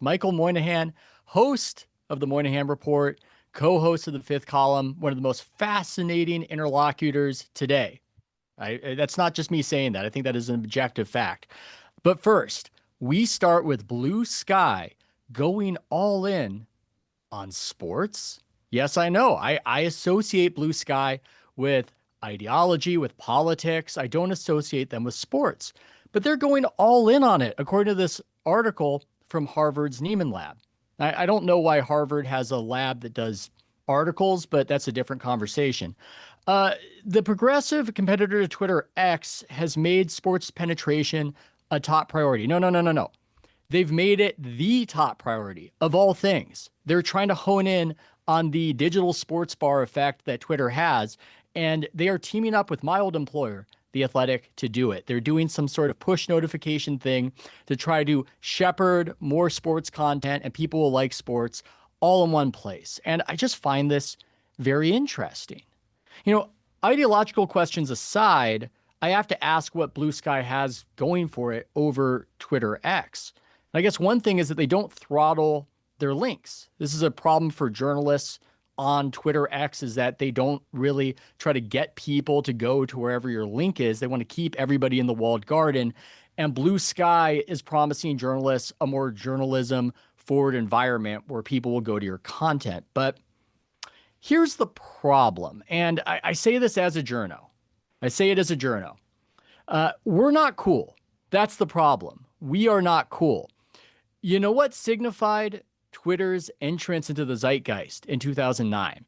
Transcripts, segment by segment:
Michael Moynihan, host of the Moynihan Report, co-host of the Fifth Column, one of the most fascinating interlocutors today. That's not just me saying that. I think that is an objective fact. But first, we start with Blue Sky going all in on sports. Yes, I know. I associate Blue Sky with ideology, with politics. I don't associate them with sports, but they're going all in on it, according to this article from Harvard's Nieman Lab. I don't know why Harvard has a lab that does articles, but that's a different conversation. The progressive competitor to Twitter, X, has made sports penetration a top priority. No. They've made it the top priority of all things. They're trying to hone in on the digital sports bar effect that Twitter has, and they are teaming up with my old employer, The Athletic, to do it. They're doing some sort of push notification thing to try to shepherd more sports content and people will like sports all in one place. And I just find this very interesting. You know, ideological questions aside, I have to ask what Blue Sky has going for it over Twitter X. And I guess one thing is that they don't throttle their links. This is a problem for journalists on Twitter X, is that they don't really try to get people to go to wherever your link is. They want to keep everybody in the walled garden. And Blue Sky is promising journalists a more journalism forward environment where people will go to your content. But here's the problem. And I say this as a journo. I say it as a journo. We're not cool. That's the problem. We are not cool. You know what signified Twitter's entrance into the zeitgeist in 2009?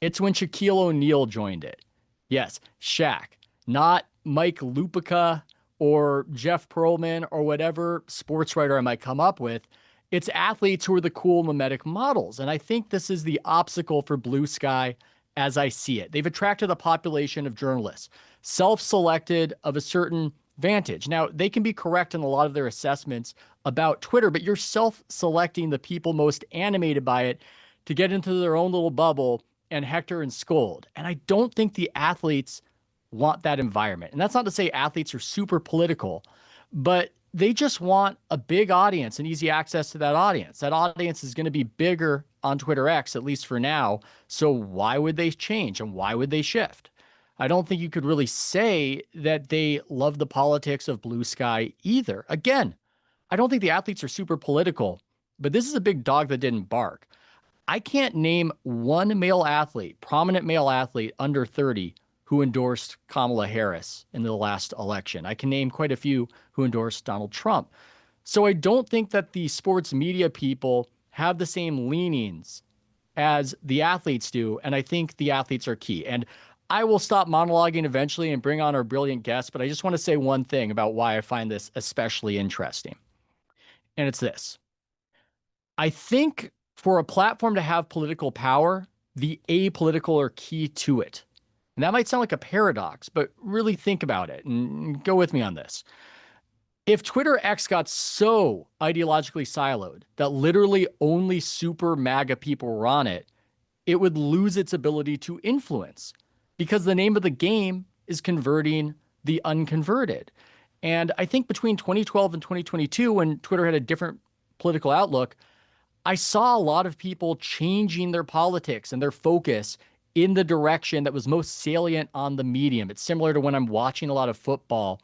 It's when Shaquille O'Neal joined it. Yes, Shaq, not Mike Lupica or Jeff Pearlman or whatever sports writer I might come up with. It's athletes who are the cool mimetic models. And I think this is the obstacle for Blue Sky as I see it. They've attracted a population of journalists, self-selected of a certain vantage. Now, they can be correct in a lot of their assessments about Twitter, but you're self-selecting the people most animated by it to get into their own little bubble and hector and scold. And I don't think the athletes want that environment. And that's not to say athletes are super political, but they just want a big audience and easy access to that audience. That audience is going to be bigger on Twitter X, at least for now. So why would they change and why would they shift? I don't think you could really say that they love the politics of Blue Sky either. Again, I don't think the athletes are super political, but this is a big dog that didn't bark. I can't name one male athlete, prominent male athlete under 30, who endorsed Kamala Harris in the last election. I can name quite a few who endorsed Donald Trump. So I don't think that the sports media people have the same leanings as the athletes do, and I think the athletes are key. And I will stop monologuing eventually and bring on our brilliant guest, but I just want to say one thing about why I find this especially interesting. And it's this. I think for a platform to have political power, the apolitical are key to it. And that might sound like a paradox, but really think about it and go with me on this. If Twitter X got so ideologically siloed that literally only super MAGA people were on it, it would lose its ability to influence, because the name of the game is converting the unconverted. And I think between 2012 and 2022, when Twitter had a different political outlook, I saw a lot of people changing their politics and their focus in the direction that was most salient on the medium. It's similar to when I'm watching a lot of football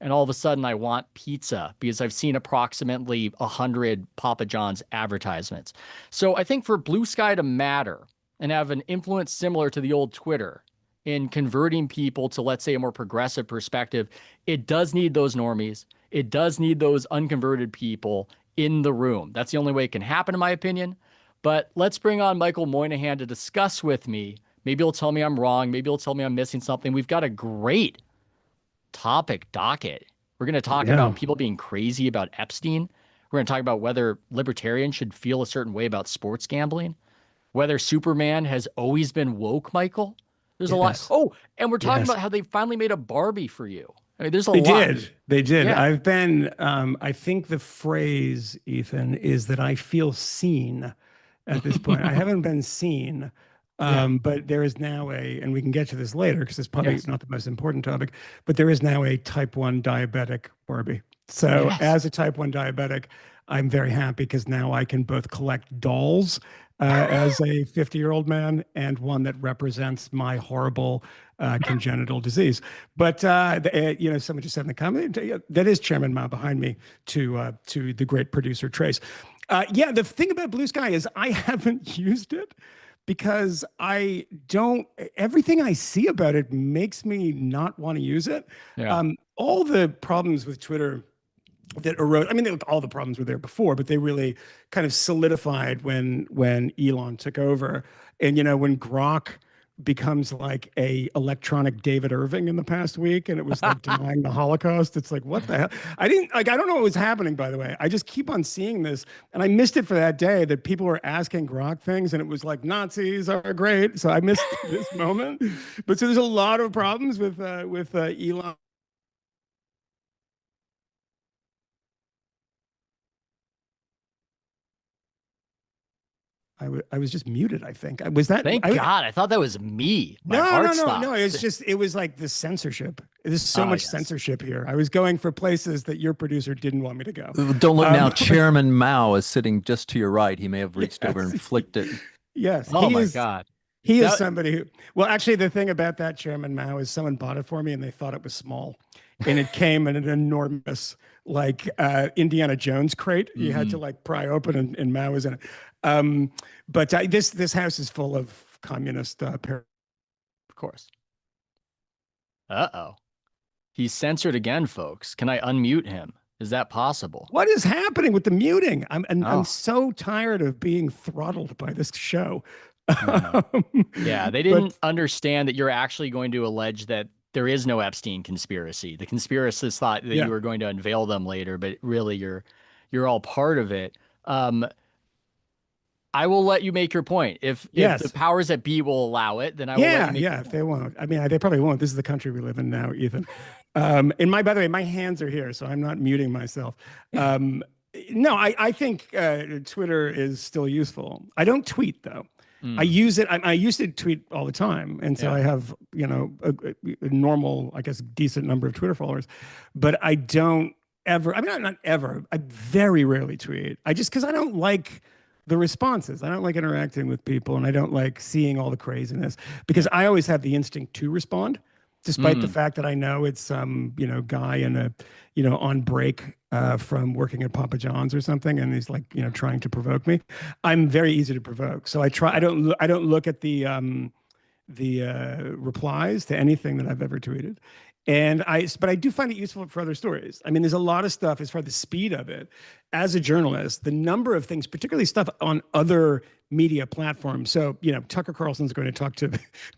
and all of a sudden I want pizza because I've seen approximately 100 Papa John's advertisements. So I think for Blue Sky to matter and have an influence similar to the old Twitter in converting people to, let's say, a more progressive perspective, it does need those normies. It does need those unconverted people in the room. That's the only way it can happen, in my opinion. But let's bring on Michael Moynihan to discuss with me. Maybe he'll tell me I'm wrong. Maybe he'll tell me I'm missing something. We've got a great topic docket. We're going to talk Yeah. about people being crazy about Epstein. We're going to talk about whether libertarians should feel a certain way about sports gambling, whether Superman has always been woke, Michael. There's a lot. Yes. Oh, and we're talking Yes. about how they finally made a Barbie for you. I mean, there's a They lot. did. They did. Yeah. I've been, I think the phrase, Ethan, is that I feel seen at this point. I haven't been seen, Yeah. but there is now and we can get to this later because it's probably Yes. not the most important topic, but there is now a type 1 diabetic Barbie. So Yes. as a type 1 diabetic, I'm very happy because now I can both collect dolls as a 50-year-old man and one that represents my horrible congenital disease. But someone just said in the comment that is Chairman Mao behind me to the great producer Trace. Yeah, the thing about Blue Sky is I haven't used it because I don't, everything I see about it makes me not want to use it. Yeah. All the problems with Twitter that arose, I mean, all the problems were there before, but they really kind of solidified when Elon took over. And, when Grok becomes like a electronic David Irving in the past week, and it was like denying the Holocaust. It's like, what the hell? I don't know what was happening, by the way. I just keep on seeing this, and I missed it for that day that people were asking Grok things, and it was like Nazis are great. So I missed this moment. But so there's a lot of problems with Elon. I was just muted, I think. Was that Thank God. I thought that was me. My no, heart no, no, no. stopped. It was like the censorship. There's so Ah, much yes. censorship here. I was going for places that your producer didn't want me to go. Don't look now. Um, Chairman Mao is sitting just to your right. He may have reached over yes, and flicked it. yes, Oh my God. he is That somebody who, well, actually, the thing about that Chairman Mao is someone bought it for me and they thought it was small. And it came in an enormous, like Indiana Jones crate. You had to mhm, like pry open and Mao was in it. Um, but this house is full of communist of course. Uh-oh. He's censored again, folks. Can I unmute him? Is that possible? What is happening with the muting? I'm Oh, so tired of being throttled by this show. mhm. Yeah, they But didn't understand that you're actually going to allege that there is no Epstein conspiracy. The conspiracists thought that you yeah, were going to unveil them later, but really you're all part of it. Um, I will let you make your point. If the yes, powers that be will allow it, then I will let you yeah, make your yeah. If they point. won't, I mean, they probably won't. This is the country we live in now, Ethan. And by the way, my hands are here, so I'm not muting myself. Um, no, I think Twitter is still useful. I don't tweet though. I Mm, use it. I used to tweet all the time, and so yeah. I have a normal, I guess, decent number of Twitter followers. But I don't ever. I mean, not ever. I very rarely tweet. I just because I don't like the responses. I don't like interacting with people, and I don't like seeing all the craziness because Yeah. I always have the instinct to respond, despite the Mm, fact that I know it's some guy in a on break from working at Papa John's or something, and he's like trying to provoke me. I'm very easy to provoke, so I try. yeah. I don't look at the replies to anything that I've ever tweeted. But I do find it useful for other stories. I mean, there's a lot of stuff as far as the speed of it. As a journalist, the number of things, particularly stuff on other media platforms. So, Tucker Carlson's going to talk to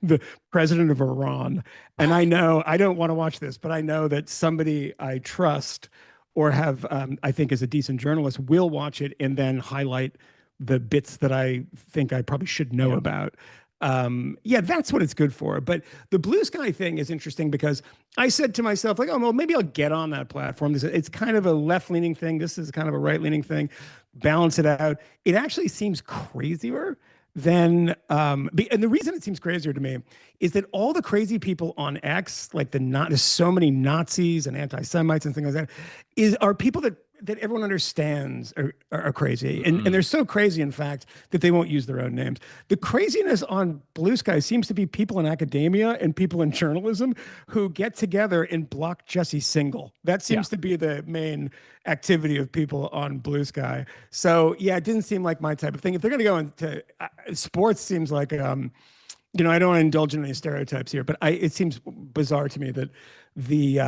the president of Iran. And I know I don't want to watch this, but I know that somebody I trust or have, I think is a decent journalist will watch it and then highlight the bits that I think I probably should know Yep. about. Yeah, that's what it's good for. But the Blue Sky thing is interesting because I said to myself, like, oh, well, maybe I'll get on that platform. It's kind of a left leaning thing. This is kind of a right leaning thing. Balance it out. It actually seems crazier than, and the reason it seems crazier to me is that all the crazy people on X, like there's so many Nazis and anti Semites and things like that, are people that everyone understands are crazy. And they're Mm, so crazy, in fact, that they won't use their own names. The craziness on Blue Sky seems to be people in academia and people in journalism who get together and block Jesse Singal. That yeah. seems to be the main activity of people on Blue Sky. So, yeah, it didn't seem like my type of thing. If they're going to go into sports, seems like, I don't want to indulge in any stereotypes here, but it seems bizarre to me that the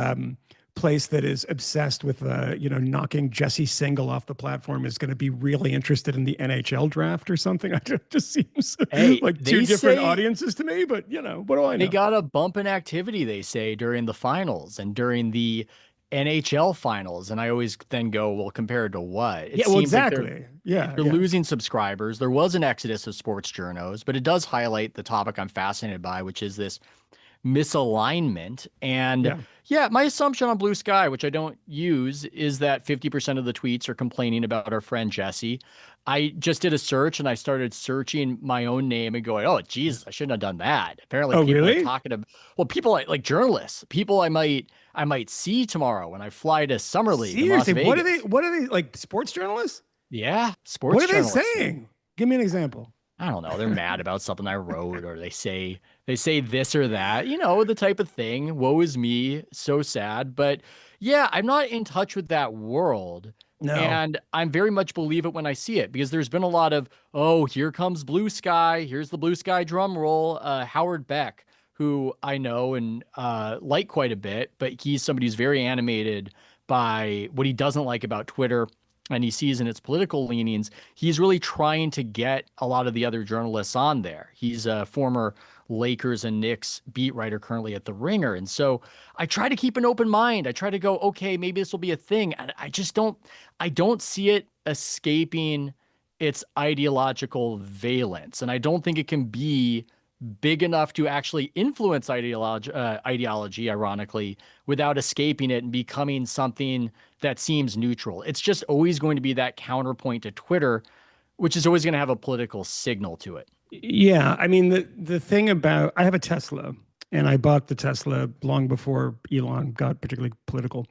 place that is obsessed with knocking Jesse Singal off the platform is going to be really interested in the NHL draft or something. It just seems Hey, like two they different say audiences to me. But what do I they know? got a bump in activity, they say, during the finals and during the NHL finals. And I always then go, well, compared to what? It Yeah, well, seems like they're exactly. Yeah, they're yeah, losing subscribers. There was an exodus of sports journos, but it does highlight the topic I'm fascinated by, which is this misalignment. And yeah. yeah, my assumption on Blue Sky, which I don't use, is that 50% of the tweets are complaining about our friend Jesse. I just did a search and I started searching my own name and going, oh, Jesus, I shouldn't have done that. Apparently, Oh, people are really? talking about, well, people like journalists, people I might I might see tomorrow when I fly to Summer League in Las Seriously, Vegas. what are they like sports journalists? Yeah, What sports are they journalists, man. saying? Give me an example. I don't know. They're mad about something I wrote, or they say this or that. You know, the type of thing. Woe is me. So sad. But yeah, I'm not in touch with that world. No. And I'm very much believe it when I see it because there's been a lot of, oh, here comes Blue Sky. Here's the Blue Sky drum roll. Howard Beck, who I know and like quite a bit, but he's somebody who's very animated by what he doesn't like about Twitter and he sees in its political leanings. He's really trying to get a lot of the other journalists on there. He's a former Lakers and Knicks beat writer currently at The Ringer. And so I try to keep an open mind. I try to go, okay, maybe this will be a thing. And I don't see it escaping its ideological valence. And I don't think it can be big enough to actually influence ideology, ironically, without escaping it and becoming something that seems neutral. It's just always going to be that counterpoint to Twitter, which is always going to have a political signal to it. Yeah, I mean the thing about I have a Tesla and I bought the Tesla long before Elon got particularly political.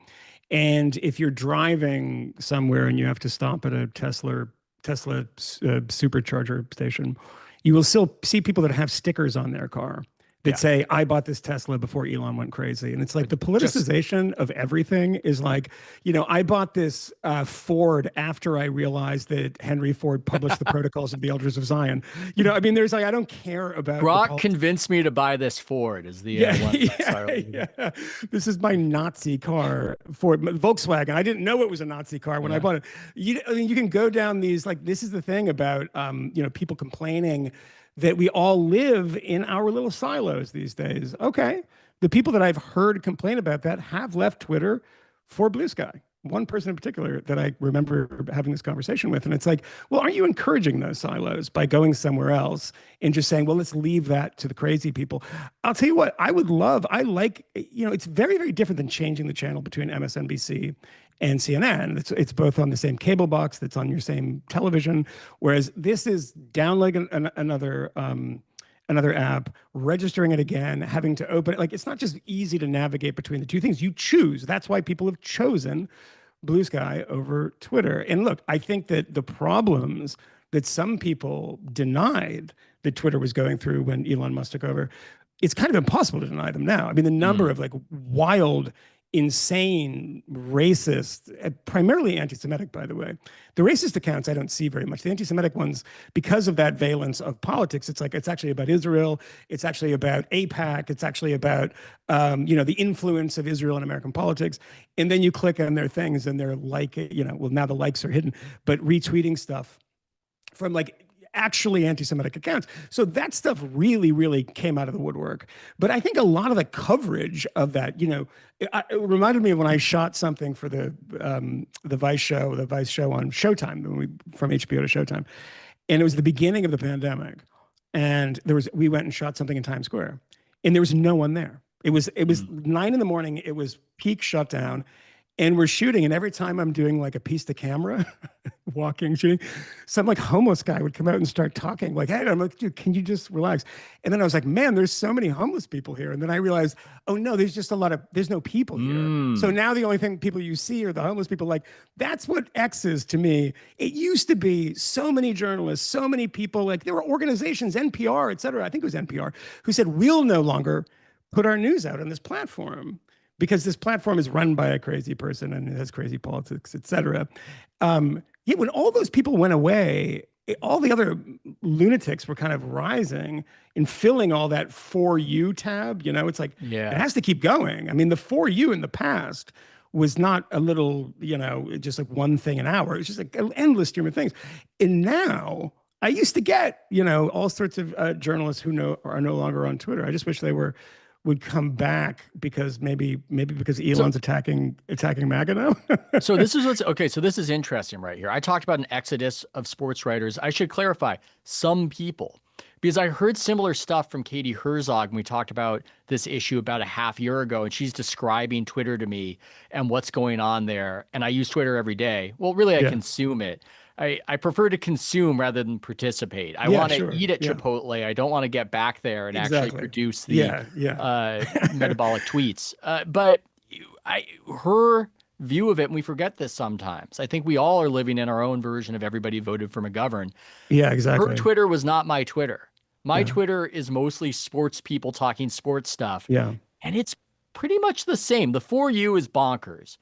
And if you're driving somewhere and you have to stop at a Tesla supercharger station, you will still see people that have stickers on their car that say, I bought this Tesla before Elon went crazy. And it's like the politicization of everything is like, you know, I bought this Ford after I realized that Henry Ford published the Protocols of the Elders of Zion. You know, I mean, there's like, I don't care about Brock convinced me to buy this Ford is the one. Yeah. This is my Nazi car, Ford Volkswagen. I didn't know it was a Nazi car when I bought it. I mean, you can go down these, like, this is the thing about, you know, people complaining that we all live in our little silos these days. Okay. The people that I've heard complain about that have left Twitter for Blue Sky. One person in particular that I remember having this conversation with. And it's like, well, aren't you encouraging those silos by going somewhere else and just saying, well, let's leave that to the crazy people? I'll tell you what, I like, you know, it's very, very different than changing the channel between MSNBC and CNN. It's both on the same cable box that's on your same television. Whereas this is downloading another app, registering it again, having to open it. Like, it's not just easy to navigate between the two things. You choose. That's why people have chosen Blue Sky over Twitter. And look, I think that the problems that some people denied that Twitter was going through when Elon Musk took over, it's kind of impossible to deny them now. I mean, the number of like wild, insane, racist, primarily anti-Semitic, by the way. The racist accounts I don't see very much. The anti-Semitic ones, because of that valence of politics, it's like, it's actually about Israel. It's actually about AIPAC. It's actually about, you know, the influence of Israel in American politics. And then you click on their things and they're like, you know, well, now the likes are hidden, but retweeting stuff from like actually anti-Semitic accounts. So that stuff really, really came out of the woodwork. But I think a lot of the coverage of that, you know, it reminded me of when I shot something for the Vice show on Showtime, from HBO to Showtime. And it was the beginning of the pandemic. And we went and shot something in Times Square and there was no one there. It was 9 a.m. It was peak shutdown. And we're shooting, and every time I'm doing like a piece to camera, walking, shooting, some like homeless guy would come out and start talking like, hey, I'm like, dude, can you just relax? And then I was like, man, there's so many homeless people here. And then I realized, oh no, there's no people here. So now the only people you see are the homeless people. Like, that's what X is to me. It used to be so many journalists, so many people, like there were organizations, NPR, et cetera. I think it was NPR, who said, we'll no longer put our news out on this platform, because this platform is run by a crazy person and it has crazy politics, et cetera. Yet when all those people went away, all the other lunatics were kind of rising and filling all that For You tab. You know, it's like, it has to keep going. I mean, the For You in the past was not a little, you know, just like one thing an hour. It was just like an endless stream of things. And now I used to get, you know, all sorts of journalists who are no longer on Twitter. I just wish they would come back because maybe because Elon's attacking MAGA now. So this is interesting right here. I talked about an exodus of sports writers. I should clarify, some people, because I heard similar stuff from Katie Herzog when we talked about this issue about a half year ago, and she's describing Twitter to me and what's going on there. And I use Twitter every day. Well, really, I consume it. I prefer to consume rather than participate. I want to eat at Chipotle. I don't want to get back there and actually produce the metabolic tweets. But her view of it, and we forget this sometimes. I think we all are living in our own version of everybody voted for McGovern. Yeah, Her exactly. Twitter was not my Twitter. My Yeah. Twitter is mostly sports people talking sports stuff. Yeah. And it's pretty much the same. The For You is bonkers,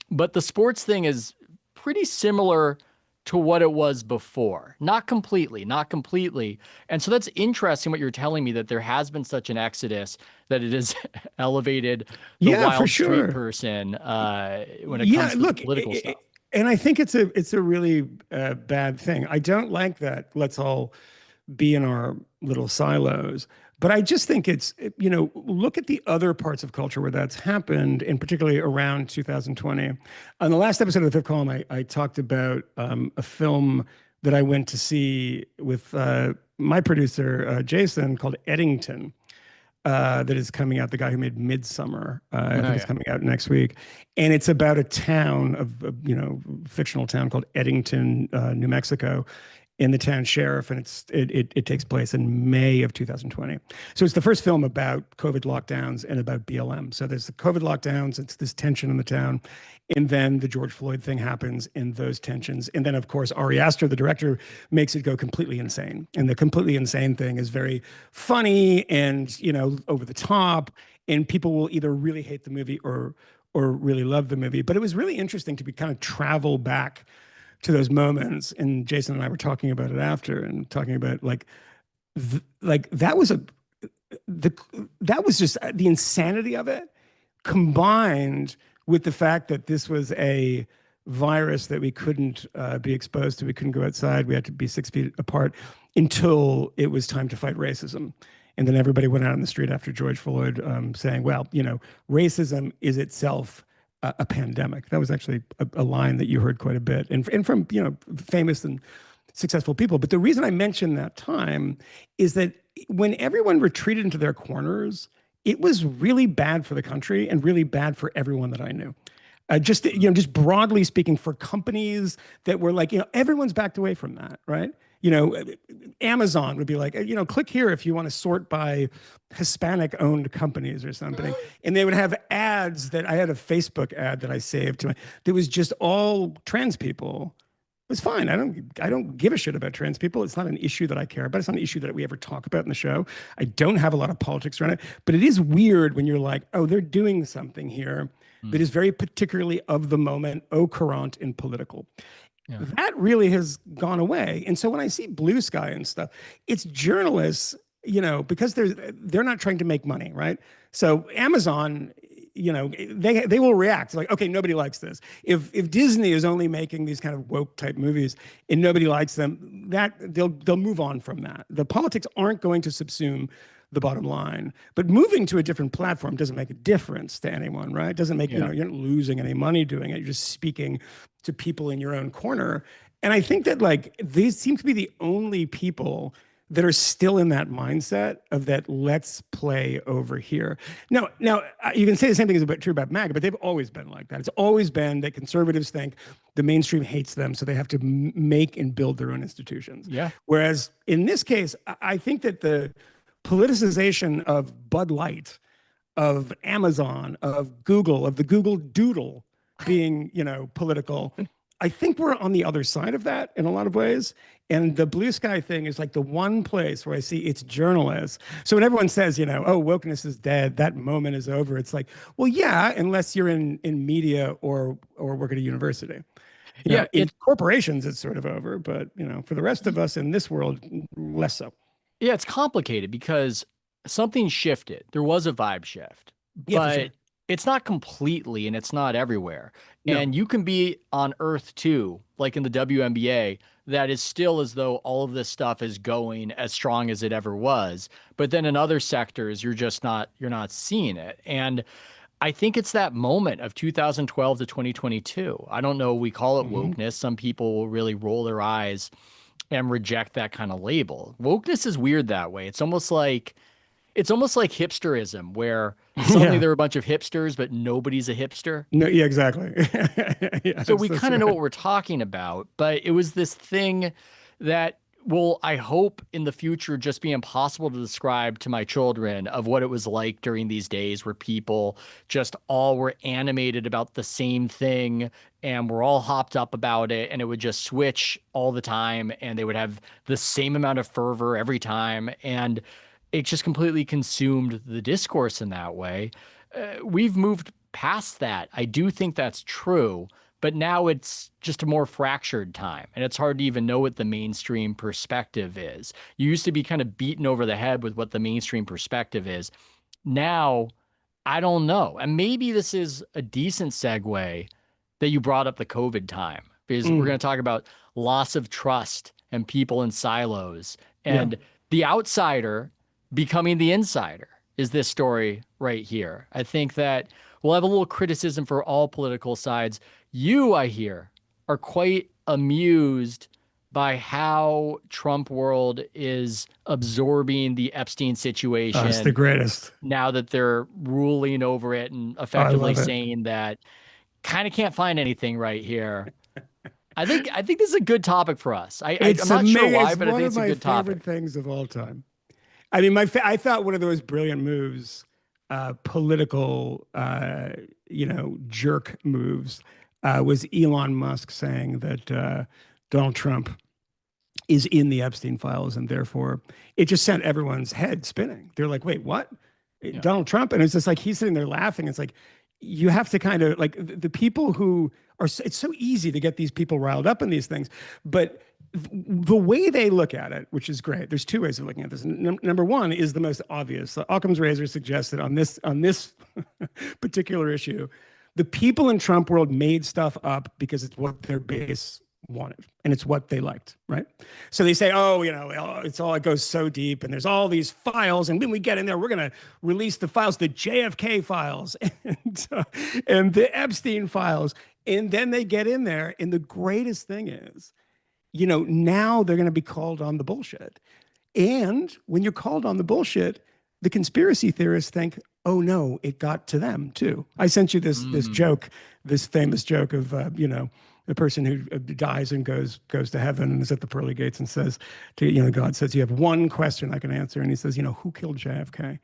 but the sports thing is pretty similar to what it was before. Not completely, not completely. And so that's interesting what you're telling me, that there has been such an exodus that it has elevated the Yeah, for wild street sure. person when it Yeah, comes to the look, political stuff. and I think it's a really bad thing. I don't like that. Let's all be in our little silos. But I just think it's, look at the other parts of culture where that's happened, and particularly around 2020. On the last episode of the Fifth Column, I talked about a film that I went to see with my producer, Jason, called Eddington. That is coming out. The guy who made Midsummer, I Oh, think it's yeah. coming out next week, and it's about a town fictional town called Eddington, New Mexico, in the town sheriff, and it takes place in May of 2020. So it's the first film about COVID lockdowns and about BLM. So there's the COVID lockdowns, it's this tension in the town, and then the George Floyd thing happens in those tensions, and then of course Ari Aster, the director, makes it go completely insane, and the completely insane thing is very funny and over the top, and people will either really hate the movie or really love the movie. But it was really interesting to be kind of travel back to those moments. And Jason and I were talking about it after, and talking about like the that was just the insanity of it, combined with the fact that this was a virus that we couldn't be exposed to. We couldn't go outside. We had to be 6 feet apart until it was time to fight racism. And then everybody went out in the street after George Floyd, saying, well, racism is itself a pandemic. That was actually a line that you heard quite a bit, and from famous and successful people. But the reason I mentioned that time is that when everyone retreated into their corners, it was really bad for the country and really bad for everyone that I knew. Just broadly speaking, for companies that were like, everyone's backed away from that, right? Amazon would be like, click here if you want to sort by Hispanic owned companies or something. And they would have ads. That I had a Facebook ad that I saved to that was just all trans people. It was fine. I don't give a shit about trans people. It's not an issue that I care about. It's not an issue that we ever talk about in the show. I don't have a lot of politics around it, but it is weird when you're like, oh, they're doing something here that is very particularly of the moment, au courant and political. Yeah. That really has gone away. And so when I see Blue Sky and stuff, it's journalists, because they're not trying to make money, right? So Amazon, they will react like, okay, nobody likes this. If Disney is only making these kind of woke type movies and nobody likes them, that they'll move on from that. The politics aren't going to subsume the bottom line. But moving to a different platform doesn't make a difference to anyone, right? It doesn't make, you're not losing any money doing it. You're just speaking to people in your own corner. And I think that these seem to be the only people that are still in that mindset of that, let's play over here. Now, you can say the same thing is true about MAGA, but they've always been like that. It's always been that conservatives think the mainstream hates them, so they have to make and build their own institutions. Yeah. Whereas in this case, I think that the politicization of Bud Light, of Amazon, of Google, of the Google Doodle being, political, I think we're on the other side of that in a lot of ways. And the Blue Sky thing is like the one place where I see it's journalists. So when everyone says, oh, wokeness is dead, that moment is over, it's like, well, yeah, unless you're in media or work at a university. In corporations, it's sort of over, but for the rest of us in this world, less so. Yeah, it's complicated because something shifted. There was a vibe shift, Yeah, for but sure. it's not completely and it's not everywhere. No. And you can be on Earth too, like in the WNBA, that is still as though all of this stuff is going as strong as it ever was. But then in other sectors, you're not seeing it. And I think it's that moment of 2012 to 2022. I don't know, we call it wokeness. Some people will really roll their eyes and reject that kind of label. Wokeness is weird that way. It's almost like hipsterism, where suddenly there are a bunch of hipsters, but nobody's a hipster. No, yeah, exactly. So we kind of know what we're talking about, but it was this thing that will, I hope in the future, just be impossible to describe to my children of what it was like during these days where people just all were animated about the same thing and were all hopped up about it. And it would just switch all the time and they would have the same amount of fervor every time. And it just completely consumed the discourse in that way. We've moved past that. I do think that's true, but now it's just a more fractured time, and it's hard to even know what the mainstream perspective is. You used to be kind of beaten over the head with what the mainstream perspective is. Now, I don't know. And maybe this is a decent segue that you brought up the COVID time, because we're going to talk about loss of trust and people in silos and the outsider becoming the insider is this story right here. I think that we'll have a little criticism for all political sides. You, I hear, are quite amused by how Trump world is absorbing the Epstein situation. It's the greatest. Now that they're ruling over it and effectively saying that kind of can't find anything right here. I think this is a good topic for us. I'm not sure why, but I think it's a good topic. One of my favorite things of all time. I mean, I thought one of those brilliant moves, political, jerk moves, was Elon Musk saying that Donald Trump is in the Epstein files, and therefore it just sent everyone's head spinning. They're like, "Wait, what? Yeah. Donald Trump?" And it's just like he's sitting there laughing. It's like you have to kind of like the people who are. It's so easy to get these people riled up in these things, but the way they look at it, which is great. There's two ways of looking at this. Number one is the most obvious. Occam's razor suggests that on this particular issue, the people in Trump world made stuff up because it's what their base wanted and it's what they liked, right? So they say, it goes so deep and there's all these files, and when we get in there, we're going to release the files, the JFK files and the Epstein files, and then they get in there, and the greatest thing is, now they're going to be called on the bullshit. And when you're called on the bullshit, the conspiracy theorists think, oh no, it got to them too. I sent you this joke, this famous joke of the person who dies and goes to heaven and is at the pearly gates and says to God says, you have one question I can answer, and he says, who killed JFK?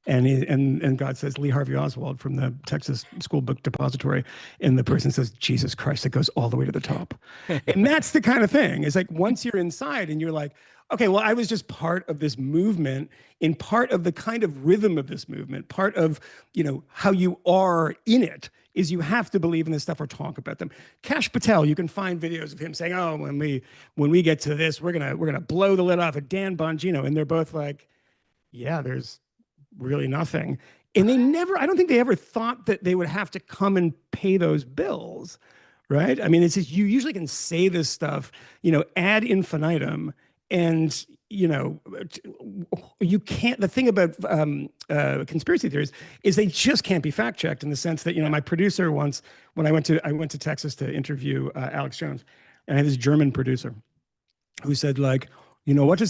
And God says, Lee Harvey Oswald from the Texas School Book Depository. And the person says, Jesus Christ, it goes all the way to the top. And that's the kind of thing. It's like once you're inside and you're like, okay, well, I was just part of this movement, in part of the kind of rhythm of this movement, part of, how you are in it is you have to believe in this stuff or talk about them. Kash Patel, you can find videos of him saying, oh, when we get to this, we're gonna blow the lid off of Dan Bongino. And they're both like, yeah, there's really nothing. And I don't think they ever thought that they would have to come and pay those bills, right? I mean, it's just, you usually can say this stuff, ad infinitum, and, you can't, the thing about conspiracy theories is they just can't be fact checked, in the sense that, my producer once, when I went to Texas to interview Alex Jones, and I had this German producer who said, like, what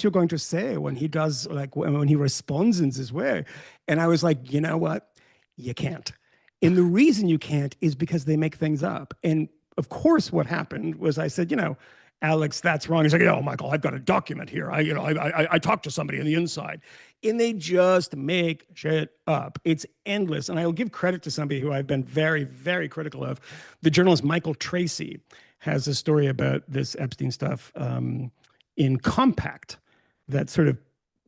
you're going to say when he does, like, when he responds in this way? And I was like, you know what? You can't. And the reason you can't is because they make things up. And of course, what happened was I said, Alex, that's wrong. He's like, oh, Michael, I've got a document here. I talked to somebody on the inside, and they just make shit up. It's endless. And I'll give credit to somebody who I've been very, very critical of. The journalist Michael Tracy has a story about this Epstein stuff in Compact, that sort of,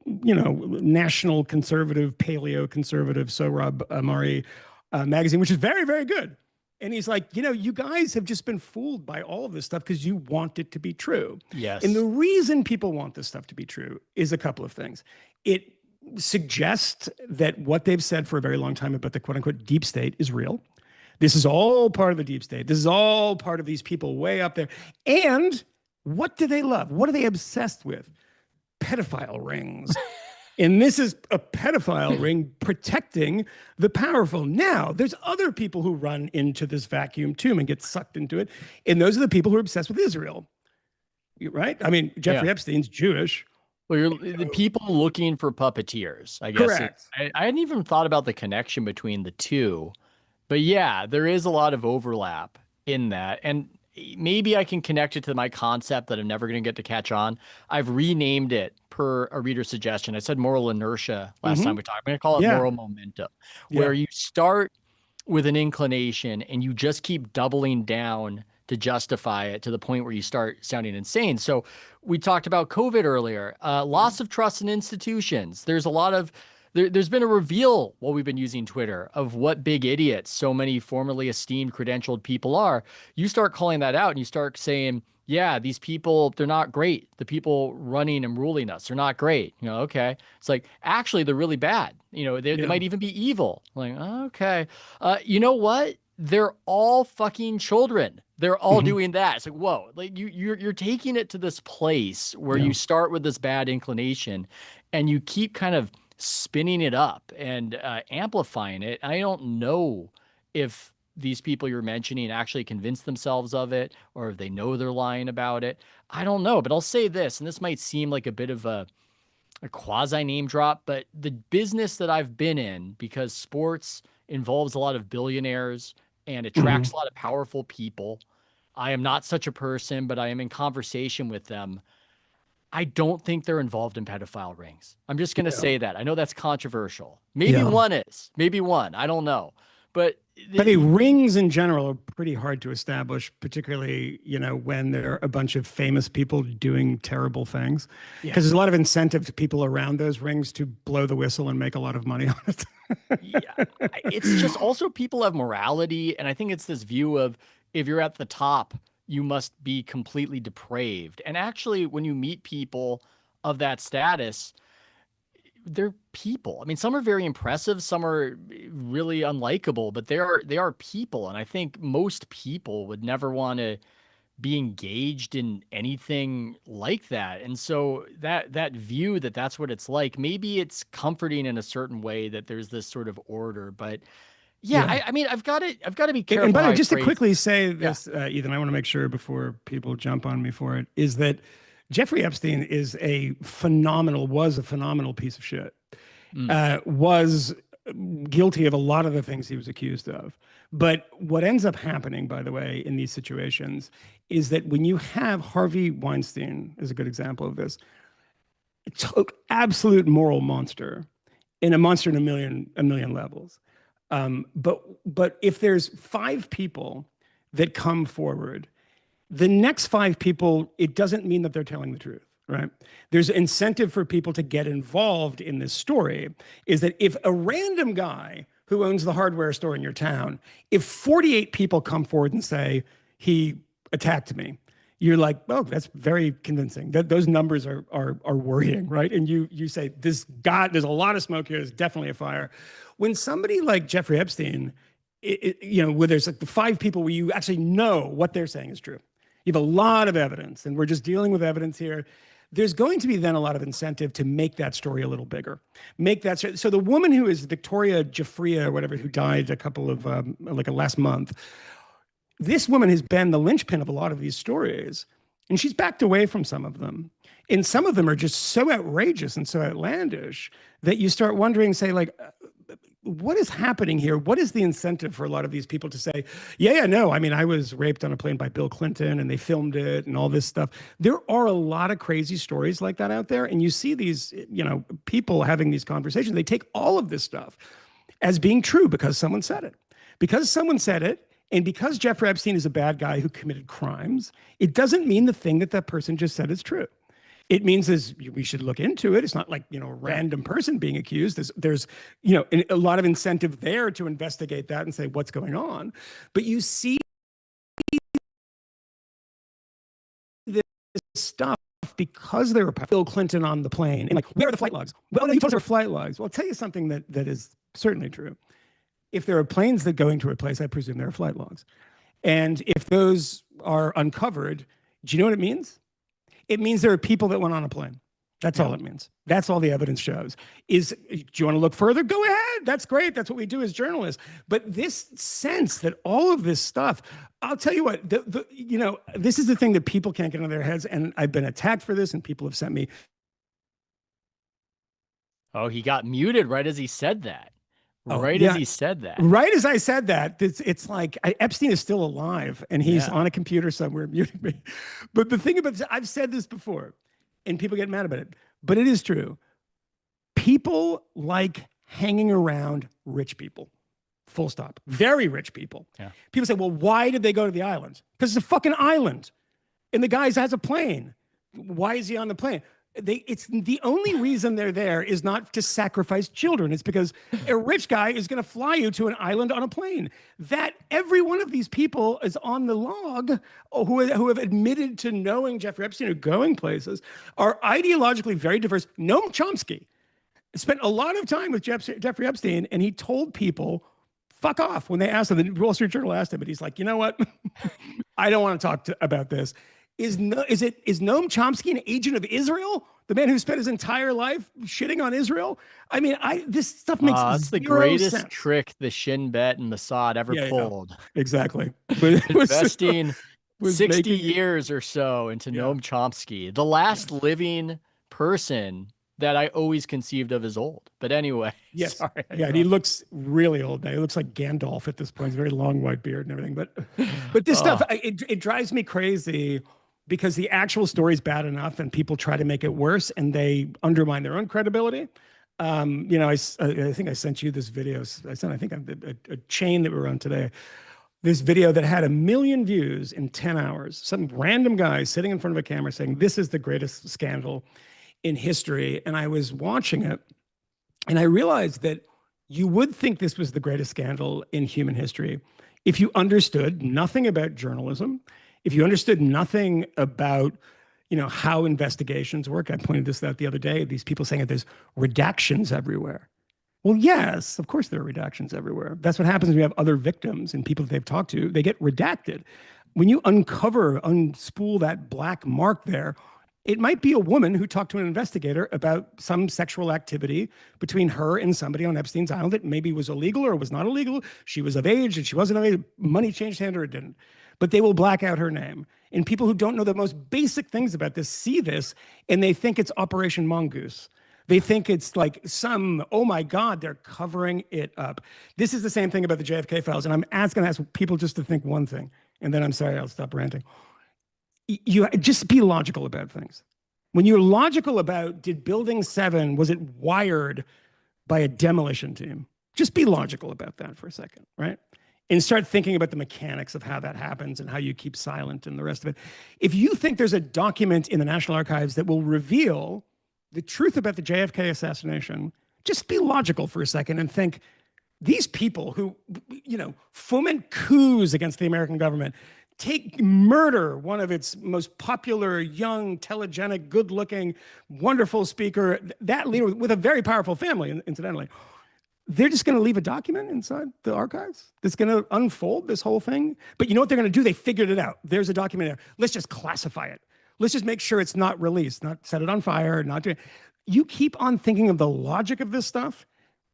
national conservative, paleo conservative Sohrab Ahmari magazine, which is very, very good. And he's like, you guys have just been fooled by all of this stuff because you want it to be true. Yes. And the reason people want this stuff to be true is a couple of things. It suggests that what they've said for a very long time about the quote unquote deep state is real. This is all part of the deep state. This is all part of these people way up there. And what do they love? What are they obsessed with? Pedophile rings. And this is a pedophile ring protecting the powerful. Now, there's other people who run into this vacuum too and get sucked into it. And those are the people who are obsessed with Israel, right? I mean, Jeffrey Epstein's Jewish. Well, you're the people looking for puppeteers, I guess. Correct. I hadn't even thought about the connection between the two. But yeah, there is a lot of overlap in that. And maybe I can connect it to my concept that I'm never going to get to catch on. I've renamed it per a reader suggestion. I said moral inertia last time we talked. I'm going to call it Yeah. moral momentum, Yeah. where you start with an inclination and you just keep doubling down to justify it to the point where you start sounding insane. So we talked about COVID earlier, loss of trust in institutions. There's a lot of there's been a reveal while we've been using Twitter of what big idiots so many formerly esteemed, credentialed people are. You start calling that out and you start saying, yeah, these people, they're not great. The people running and ruling us, they're not great. Okay. It's like, actually, they're really bad. They might even be evil. Like, okay. You know what? They're all fucking children. They're all doing that. It's like, whoa, like you're taking it to this place where you start with this bad inclination and you keep kind of spinning it up and amplifying it. I don't know if these people you're mentioning actually convince themselves of it or if they know they're lying about it. I don't know, but I'll say this, and this might seem like a bit of a quasi name drop, but the business that I've been in, because sports involves a lot of billionaires and attracts a lot of powerful people. I am not such a person, but I am in conversation with them. I don't think they're involved in pedophile rings. I'm just going to say that. I know that's controversial. Maybe one is, maybe one. I don't know. But rings in general are pretty hard to establish, particularly, when there are a bunch of famous people doing terrible things. Because there's a lot of incentive to people around those rings to blow the whistle and make a lot of money on it. It's just also people have morality. And I think it's this view of if you're at the top, you must be completely depraved. And actually, when you meet people of that status, they're people. I mean, some are very impressive, some are really unlikable, but they are people. And I think most people would never want to be engaged in anything like that. And so that view that that's what it's like, maybe it's comforting in a certain way that there's this sort of order, but I mean, I've got to be careful. And by the way, how I just to phrase quickly say this, Ethan, I want to make sure before people jump on me for it, is that Jeffrey Epstein was a phenomenal piece of shit. Was guilty of a lot of the things he was accused of. But what ends up happening, by the way, in these situations is that when you have Harvey Weinstein is a good example of this, absolute moral monster, and a monster in a million levels. But if there's 5 people that come forward, the next 5 people, it doesn't mean that they're telling the truth, right? There's incentive for people to get involved in this story, is that if a random guy who owns the hardware store in your town, if 48 people come forward and say, he attacked me, you're like, oh, that's very convincing. Those numbers are worrying, right? And you say, there's a lot of smoke here. There's definitely a fire. When somebody like Jeffrey Epstein, where there's like the 5 people where you actually know what they're saying is true, you have a lot of evidence, and we're just dealing with evidence here. There's going to be then a lot of incentive to make that story a little bigger. So the woman who is Victoria Giuffria or whatever, who died a couple of last month, this woman has been the linchpin of a lot of these stories, and she's backed away from some of them. And some of them are just so outrageous and so outlandish that you start wondering, say, like, what is happening here? What is the incentive for a lot of these people to say, no, I mean, I was raped on a plane by Bill Clinton and they filmed it and all this stuff. There are a lot of crazy stories like that out there. And you see these, people having these conversations. They take all of this stuff as being true because someone said it. Because someone said it, and because Jeffrey Epstein is a bad guy who committed crimes, it doesn't mean the thing that person just said is true. It means we should look into it. It's not like, a random person being accused. There's a lot of incentive there to investigate that and say what's going on. But you see this stuff because they were Bill Clinton on the plane. And like, where are the flight logs? Well, no, you told us there were flight logs. Well, I'll tell you something that is certainly true. If there are planes that going to a place, I presume there are flight logs. And if those are uncovered, do you know what it means? It means there are people that went on a plane. That's all it means. That's all the evidence shows. Do you want to look further? Go ahead. That's great. That's what we do as journalists. But this sense that all of this stuff, I'll tell you what, this is the thing that people can't get into their heads. And I've been attacked for this, and people have sent me. Oh, he got muted right as he said that. Oh, Right as yeah. he said that. Right as I said that, it's like Epstein is still alive and he's Yeah. on a computer somewhere muting me. But the thing about this, I've said this before and people get mad about it, but it is true. People like hanging around rich people. Full stop. Very rich people. Yeah. People say, well, why did they go to the islands? Because it's a fucking island. And the guy has a plane. Why is he on the plane? It's the only reason they're there is not to sacrifice children. It's because a rich guy is going to fly you to an island on a plane. That every one of these people is on the log who have admitted to knowing Jeffrey Epstein or going places are ideologically very diverse. Noam Chomsky spent a lot of time with Jeffrey Epstein, and he told people, fuck off, when they asked him. The Wall Street Journal asked him, and he's like, you know what? I don't want to talk about this. Is Noam Chomsky an agent of Israel? The man who spent his entire life shitting on Israel? I mean, this stuff makes That's the zero greatest sense. trick the Shin Bet and Mossad ever pulled. Exactly. Investing was 60 making- years or so into Noam Chomsky, the last living person that I always conceived of as old. But anyway, Yes. sorry. Yeah, and he looks really old now. He looks like Gandalf at this point. He's very long white beard and everything. But this stuff, it drives me crazy because the actual story is bad enough and people try to make it worse and they undermine their own credibility. You know, I think I sent you this video. I think a chain that we were on today. This video that had 1 million views in 10 hours. Some random guy sitting in front of a camera saying, this is the greatest scandal in history. And I was watching it and I realized that you would think this was the greatest scandal in human history if you understood nothing about journalism, if you understood nothing about, you know, how investigations work. I pointed this out the other day, these people saying that there's redactions everywhere. Well, yes, of course there are redactions everywhere. That's what happens when you have other victims and people that they've talked to, they get redacted. When you unspool that black mark there, it might be a woman who talked to an investigator about some sexual activity between her and somebody on Epstein's island that maybe was illegal or was not illegal. She was of age and she wasn't of age. Money changed hands or it didn't. But they will black out her name. And people who don't know the most basic things about this see this and they think it's Operation Mongoose. They think it's like oh my God, they're covering it up. This is the same thing about the JFK files. And I'm going to ask people just to think one thing. And then I'm sorry, I'll stop ranting. You just be logical about things. When you're logical about, did Building 7, was it wired by a demolition team? Just be logical about that for a second, right? And start thinking about the mechanics of how that happens and how you keep silent and the rest of it. If you think there's a document in the National Archives that will reveal the truth about the JFK assassination, just be logical for a second and think, these people who, you know, foment coups against the American government, murder one of its most popular, young, telegenic, good-looking, wonderful speaker, that leader with a very powerful family, incidentally, they're just going to leave a document inside the archives that's going to unfold this whole thing. But you know what they're going to do? They figured it out. There's a document there. Let's just classify it. Let's just make sure it's not released, not set it on fire, not do it. You keep on thinking of the logic of this stuff.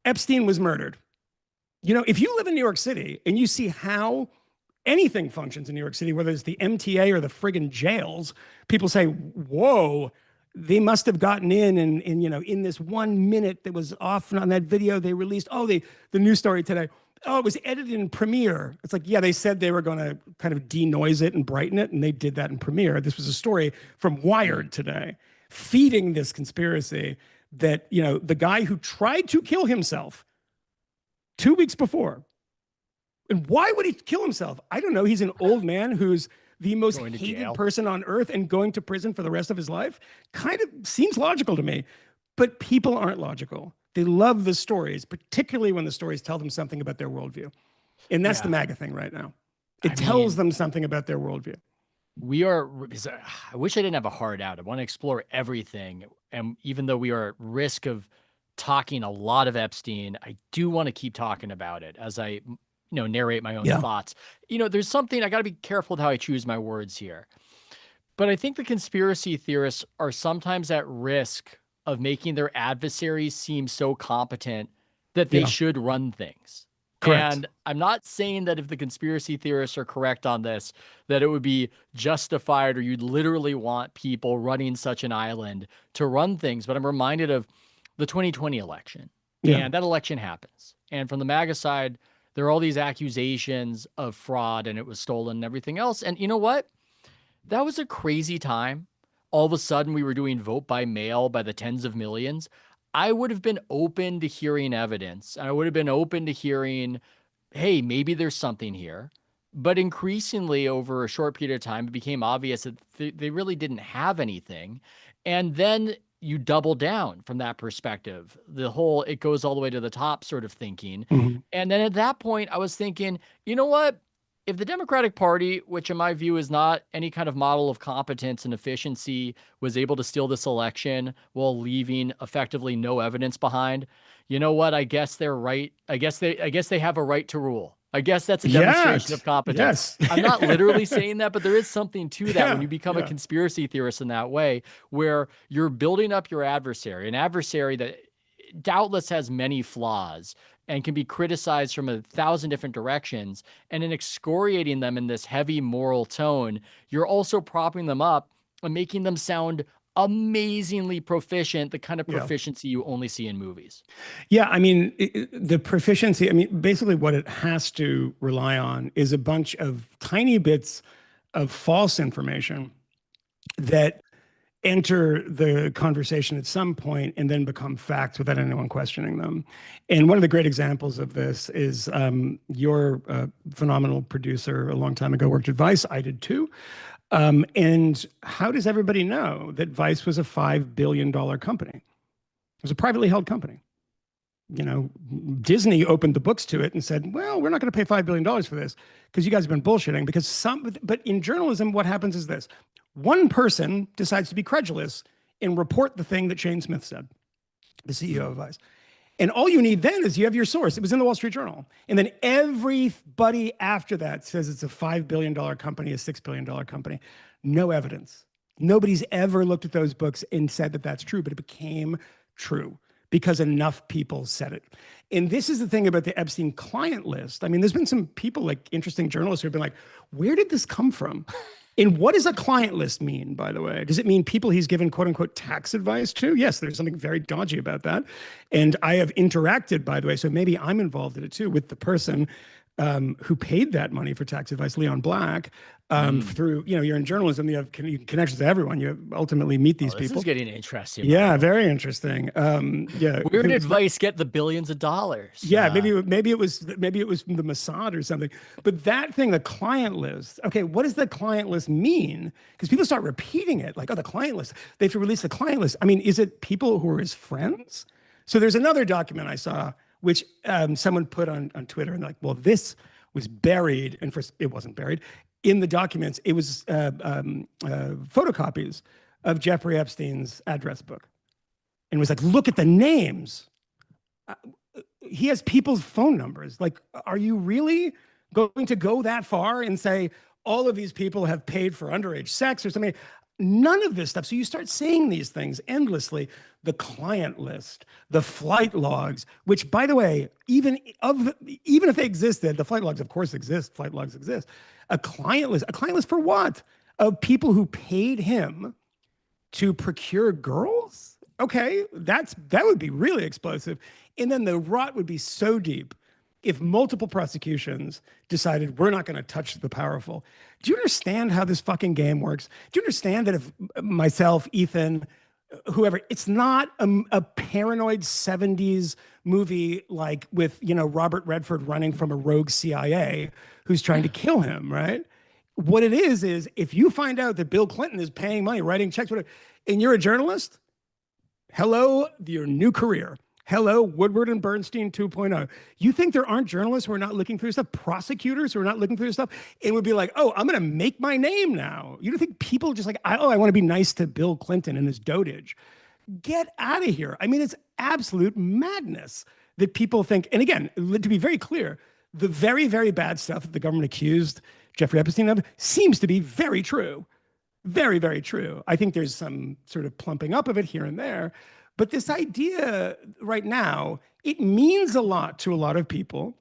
Epstein was murdered. You know, if you live in New York City and you see how anything functions in New York City, whether it's the MTA or the friggin' jails, people say, whoa, they must have gotten in and you know, in this 1 minute that was off on that video they released, the news story today, it was edited in Premiere. It's like, yeah, they said they were going to kind of denoise it and brighten it, and they did that in Premiere. This was a story from Wired today, feeding this conspiracy that, you know, the guy who tried to kill himself 2 weeks before. And why would he kill himself? I don't know. He's an old man who's the most hated person on earth and going to prison for the rest of his life. Kind of seems logical to me. But people aren't logical. They love the stories, particularly when the stories tell them something about their worldview. And that's the MAGA thing right now. It tells them something about their worldview. I wish I didn't have a hard out. I want to explore everything. And even though we are at risk of talking a lot of Epstein, I do want to keep talking about it as I narrate my own thoughts. You know, there's something, I got to be careful with how I choose my words here. But I think the conspiracy theorists are sometimes at risk of making their adversaries seem so competent that they should run things. Correct. And I'm not saying that if the conspiracy theorists are correct on this, that it would be justified or you'd literally want people running such an island to run things. But I'm reminded of the 2020 election. And that election happens. And from the MAGA side, there are all these accusations of fraud and it was stolen and everything else. And you know what? That was a crazy time. All of a sudden, we were doing vote by mail by the tens of millions. I would have been open to hearing evidence. I would have been open to hearing, hey, maybe there's something here. But increasingly, over a short period of time, it became obvious that they really didn't have anything. And then you double down from that perspective. The whole it goes all the way to the top sort of thinking. Mhm. And then at that point, I was thinking, you know what? If the Democratic Party, which in my view is not any kind of model of competence and efficiency, was able to steal this election while leaving effectively no evidence behind, you know what? I guess they're right. I guess they have a right to rule. I guess that's a demonstration of competence. Yes. I'm not literally saying that, but there is something to that when Yeah, you become a conspiracy theorist in that way, where you're building up your adversary, an adversary that doubtless has many flaws and can be criticized from 1,000 different directions. And in excoriating them in this heavy moral tone, you're also propping them up and making them sound amazingly proficient, the kind of proficiency you only see in movies. Yeah, I mean, the proficiency, I mean, basically what it has to rely on is a bunch of tiny bits of false information that enter the conversation at some point and then become facts without anyone questioning them. And one of the great examples of this is your phenomenal producer a long time ago worked at Vice. I did too. And how does everybody know that Vice was a $5 billion company? It was a privately held company. You know, Disney opened the books to it and said, well, we're not going to pay $5 billion for this because you guys have been bullshitting. But in journalism, what happens is this. One person decides to be credulous and report the thing that Shane Smith said, the CEO of Vice. And all you need then is you have your source. It was in the Wall Street Journal. And then everybody after that says it's a $5 billion company, a $6 billion company. No evidence. Nobody's ever looked at those books and said that that's true, but it became true because enough people said it. And this is the thing about the Epstein client list. I mean, there's been some people, like interesting journalists, who have been like, where did this come from? And what does a client list mean, by the way? Does it mean people he's given quote unquote tax advice to? Yes, there's something very dodgy about that. And I have interacted, by the way, so maybe I'm involved in it too, with the person who paid that money for tax advice, Leon Black, through, you know, you're in journalism, you have connections to everyone. You ultimately meet these people. This is getting interesting. Yeah, Michael. Very interesting. Yeah. Where did Vice get the billions of dollars? Yeah, maybe it was the Mossad or something. But that thing, the client list. Okay, what does the client list mean? Because people start repeating it, like, oh, the client list. They have to release the client list. I mean, is it people who are his friends? So there's another document I saw, which someone put on Twitter, and like, well, this was buried, and first it wasn't buried in the documents. It was photocopies of Jeffrey Epstein's address book, and it was like, look at the names. He has people's phone numbers. Like, are you really going to go that far and say all of these people have paid for underage sex or something? None of this stuff. So you start saying these things endlessly. The client list, the flight logs, which, by the way, even if they existed, the flight logs, of course, exist. Flight logs exist. A client list for what? Of people who paid him to procure girls? Okay, that would be really explosive. And then the rot would be so deep if multiple prosecutions decided we're not going to touch the powerful. Do you understand how this fucking game works? Do you understand that if myself, Ethan, whoever, it's not a paranoid 70s movie like with, you know, Robert Redford running from a rogue CIA who's trying to kill him, right? What it is if you find out that Bill Clinton is paying money, writing checks, whatever, and you're a journalist, hello, your new career. Hello, Woodward and Bernstein 2.0. You think there aren't journalists who are not looking through stuff, prosecutors who are not looking through stuff, and would be like, oh, I'm going to make my name now. You don't think people just like, I want to be nice to Bill Clinton and his dotage. Get out of here. I mean, it's absolute madness that people think, and again, to be very clear, the very, very bad stuff that the government accused Jeffrey Epstein of seems to be very true. Very, very true. I think there's some sort of plumping up of it here and there. But this idea right now, it means a lot to a lot of people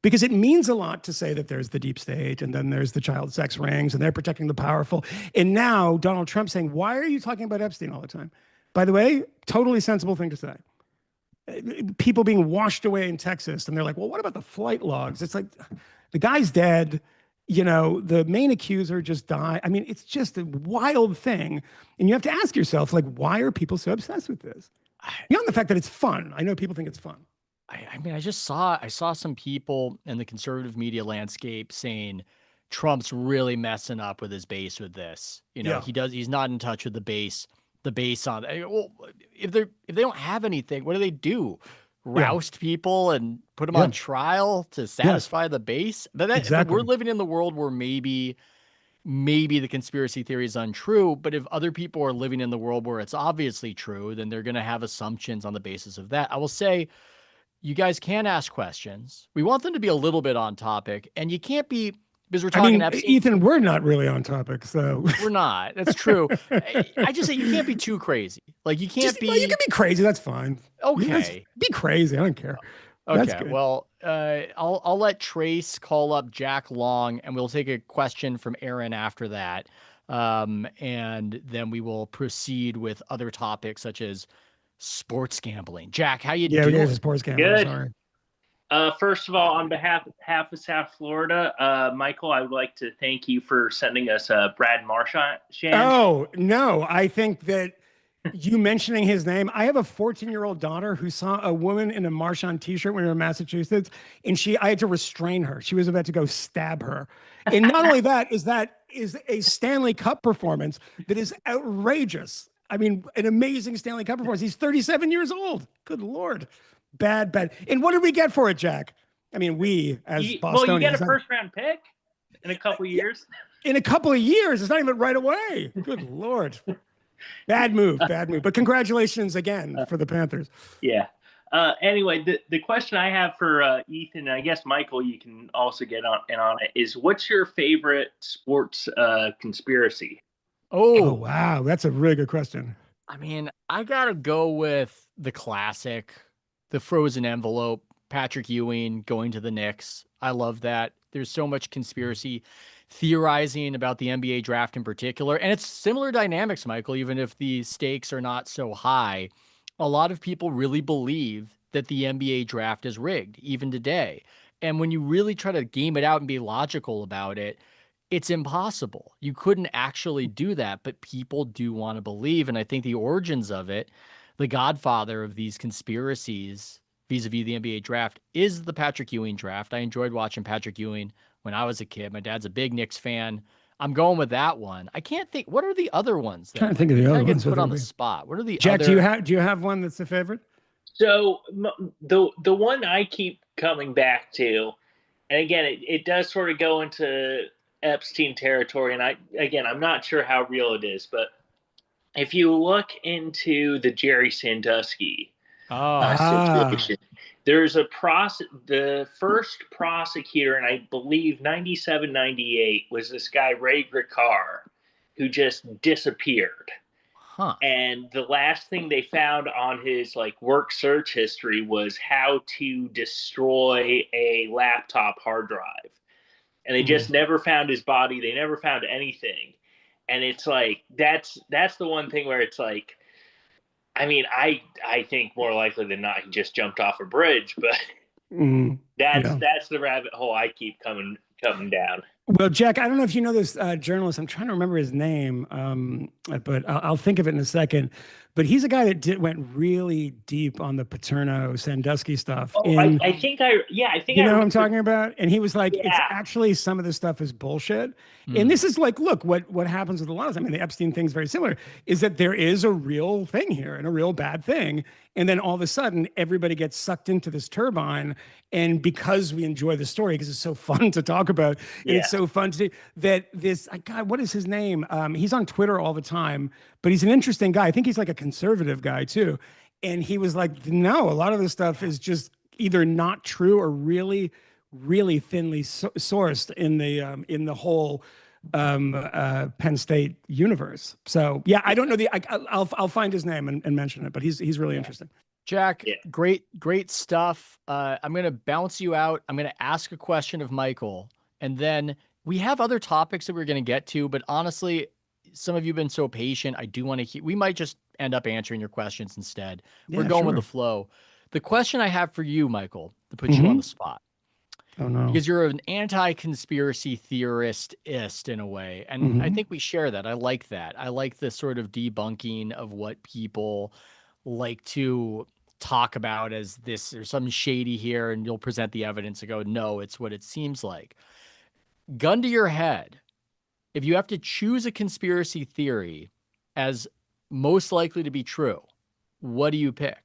because it means a lot to say that there's the deep state and then there's the child sex rings and they're protecting the powerful. And now Donald Trump saying, why are you talking about Epstein all the time? By the way, totally sensible thing to say. people being washed away in Texas, and they're like, well, what about the flight logs? It's like the guy's dead. You know, the main accuser just died. I mean, it's just a wild thing, and you have to ask yourself, like, why are people so obsessed with this? Beyond the fact that it's fun, I know people think it's fun. I mean, I saw some people in the conservative media landscape saying Trump's really messing up with his base with this. You know, Yeah, he's not in touch with the base on. Well, if they don't have anything, what do they do? yeah, Roust people and put them yeah, on trial to yes, satisfy the base? But we're exactly. living in the world where maybe the conspiracy theory is untrue, but if other people are living in the world where it's obviously true, then they're going to have assumptions on the basis of that. I will say you guys can ask questions. We want them to be a little bit on topic, and you can't be because we're I talking mean, Epstein. Ethan, we're not really on topic, so We're not. That's true. I just say you can't be too crazy. Like you can't just well, you be can be crazy. That's fine. okay. Be crazy. I don't care. That's Okay. good. Well, I'll let Trace call up Jack Long, and we'll take a question from Aaron after that, and then we will proceed with other topics such as sports gambling. Jack, how you Yeah, we guys doing? are sports gambler. Good. Sorry. First of all, on behalf of South Florida, Michael, I would like to thank you for sending us Brad Marchand. Oh no, I think that you mentioning his name. I have a 14-year-old daughter who saw a woman in a Marchand T-shirt when we were in Massachusetts, and I had to restrain her. She was about to go stab her. And not only that is a Stanley Cup performance that is outrageous. I mean, an amazing Stanley Cup performance. He's 37 years old. Good Lord. Bad. And what did we get for it, Jack? I mean, we as Bostonians. Well, you get a first round pick in a couple of years. In a couple of years. It's not even right away. Good Lord. Bad move. But congratulations again for the Panthers. Yeah. Anyway, the question I have for Ethan, and I guess Michael, you can also get on it, is what's your favorite sports conspiracy? Oh, wow. That's a really good question. I mean, I gotta go with the classic, the frozen envelope, Patrick Ewing going to the Knicks. I love that. There's so much conspiracy theorizing about the NBA draft in particular. And it's similar dynamics, Michael, even if the stakes are not so high. A lot of people really believe that the NBA draft is rigged, even today. And when you really try to game it out and be logical about it, it's impossible. You couldn't actually do that, but people do want to believe. And I think the origins of it, the godfather of these conspiracies vis-a-vis the NBA draft is the Patrick Ewing draft. I enjoyed watching Patrick Ewing when I was a kid. My dad's a big Knicks fan. I'm going with that one. I can't think. What are the other ones? Trying to think of the other ones. Put on the spot. What are the Jack, other? do you have one that's a favorite? So the one I keep coming back to, and again, it does sort of go into Epstein territory, and I'm not sure how real it is, but if you look into the Jerry Sandusky situation, there's the first prosecutor, and I believe 97, 98 was this guy Ray Griccar, who just disappeared. Huh. And the last thing they found on his work search history was how to destroy a laptop hard drive. And they just never found his body. They never found anything. And it's like, that's the one thing where it's like, I mean, I think more likely than not, he just jumped off a bridge, but that's the rabbit hole I keep coming down. Well, Jack, I don't know if you know this journalist. I'm trying to remember his name, but I'll think of it in a second. But he's a guy that went really deep on the Paterno Sandusky stuff. Oh, I think you know what I'm talking about. And he was like, it's actually some of this stuff is bullshit. And this is like, look, what happens with a lot of, I mean, the Epstein thing is very similar. Is that there is a real thing here and a real bad thing, and then all of a sudden everybody gets sucked into this turbine. And because we enjoy the story, because it's so fun to talk about, and it's so fun to see that this God, what is his name? He's on Twitter all the time, but he's an interesting guy. I think he's like a conservative guy too. And he was like, no, a lot of this stuff is just either not true or really, really thinly sourced in the whole Penn State universe. So yeah, I don't know I'll find his name and mention it, but he's really interesting. Jack, great stuff. I'm going to bounce you out. I'm going to ask a question of Michael, and then we have other topics that we're going to get to, but honestly, some of you have been so patient. I do want to we might just end up answering your questions instead. We're going with the flow. The question I have for you, Michael, to put you on Mhm. the spot, Oh no. because you're an anti-conspiracy theorist-ist in a way, and I Mhm. think we share that. I like that. I like the sort of debunking of what people like to talk about as this, there's something shady here, and you'll present the evidence and go, no, it's what it seems like. Gun to your head, if you have to choose a conspiracy theory as most likely to be true, what do you pick?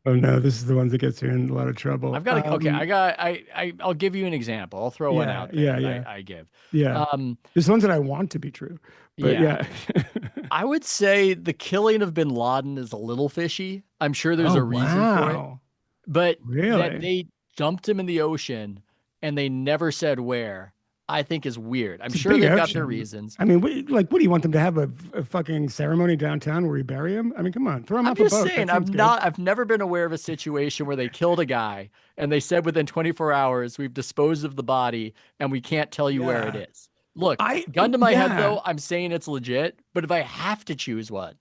Oh no, this is the ones that gets you in a lot of trouble. I've got to, okay, I'll give you an example. I'll throw one Yeah, out there yeah, that yeah, I give. yeah. Um, There's ones that I want to be true, but yeah, yeah. I would say the killing of bin Laden is a little fishy. I'm sure there's Oh a reason for it, wow, but that really? they dumped him in the ocean and they never said where, I think is weird. I'm It's a sure big they've got their ocean. reasons. I mean, what do you want them to have a fucking ceremony downtown where you bury him? I mean, come on, throw him I'm off a just boat. That saying, seems good. I've never been aware of a situation where they killed a guy and they said within 24 hours, we've disposed of the body and we can't tell you where it Yeah, is. Look, gun to my head yeah. though, I'm saying it's legit, but if I have to choose one,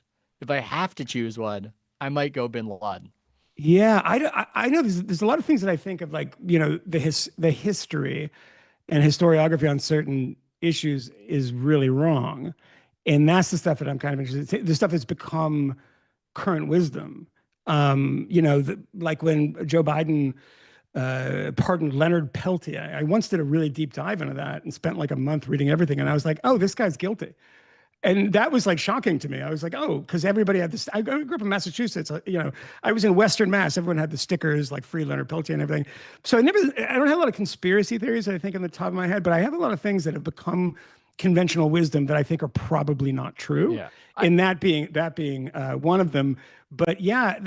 I might go bin Laden. Yeah, I know there's a lot of things that I think of, like, the history and historiography on certain issues is really wrong. And that's the stuff that I'm kind of interested in. The stuff that's become current wisdom. Like when Joe Biden pardoned Leonard Peltier. I once did a really deep dive into that and spent like a month reading everything. And I was like, oh, this guy's guilty. And that was like shocking to me. I was like, oh, because everybody had this. I grew up in Massachusetts. I was in Western Mass. Everyone had the stickers like free Leonard Peltier and everything. So I don't have a lot of conspiracy theories, I think, on the top of my head, but I have a lot of things that have become conventional wisdom that I think are probably not true. Yeah. And that being one of them. But yeah,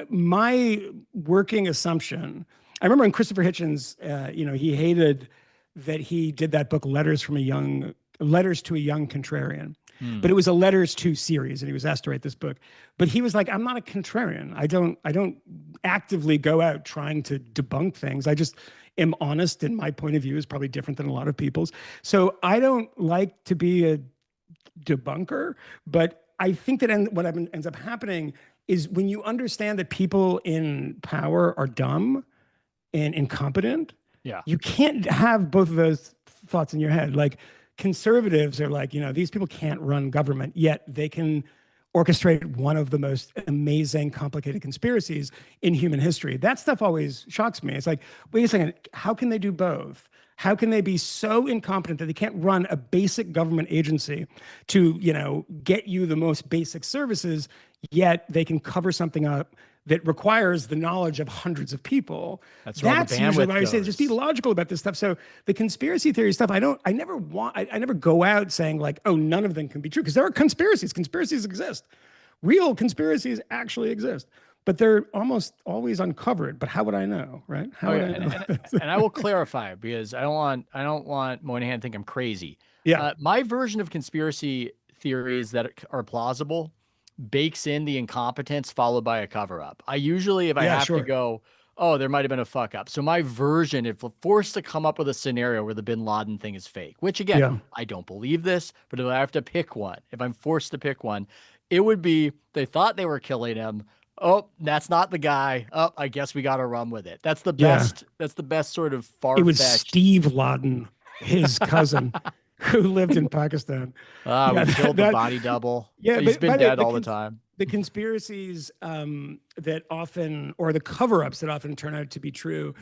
my working assumption. I remember when Christopher Hitchens, he hated that he did that book, Letters to a Young Contrarian. Hmm. But it was a letters to series, and he was asked to write this book. But he was like, I'm not a contrarian. I don't actively go out trying to debunk things. I just am honest, and my point of view is probably different than a lot of people's. So I don't like to be a debunker, but I think that what ends up happening is when you understand that people in power are dumb and incompetent, Yeah. you can't have both of those thoughts in your head. Like, conservatives are like, these people can't run government, yet they can orchestrate one of the most amazing, complicated conspiracies in human history. That stuff always shocks me. It's like, wait a second, how can they do both? How can they be so incompetent that they can't run a basic government agency to, get you the most basic services, yet they can cover something up that requires the knowledge of hundreds of people? That's where all the That's usually bandwidth why I say just be goes. logical about this stuff. So the conspiracy theory stuff, I never go out saying like, oh, none of them can be true, because there are conspiracies. Conspiracies exist. Real conspiracies actually exist, but they're almost always uncovered. But how would I know, right? How Oh would yeah, I know? and I will clarify because I don't want Moynihan to think I'm crazy. Yeah. My version of conspiracy theories that are plausible bakes in the incompetence followed by a cover up. I usually, if I Yeah, have to sure. go, oh, there might have been a fuck up. So my version, if we're forced to come up with a scenario where the bin Laden thing is fake, which again, Yeah. I don't believe this, but if I have to pick one, if I'm forced to pick one, it would be they thought they were killing him. Oh, that's not the guy. Oh, I guess we got to run with it. That's the Yeah. best. That's the best sort of It was far-fetched. Steve Laden, his cousin, who lived in Pakistan. We Yeah, killed the body double. yeah, He's but been by the way, dead all the time. the conspiracies that often, or the cover-ups that often turn out to be true,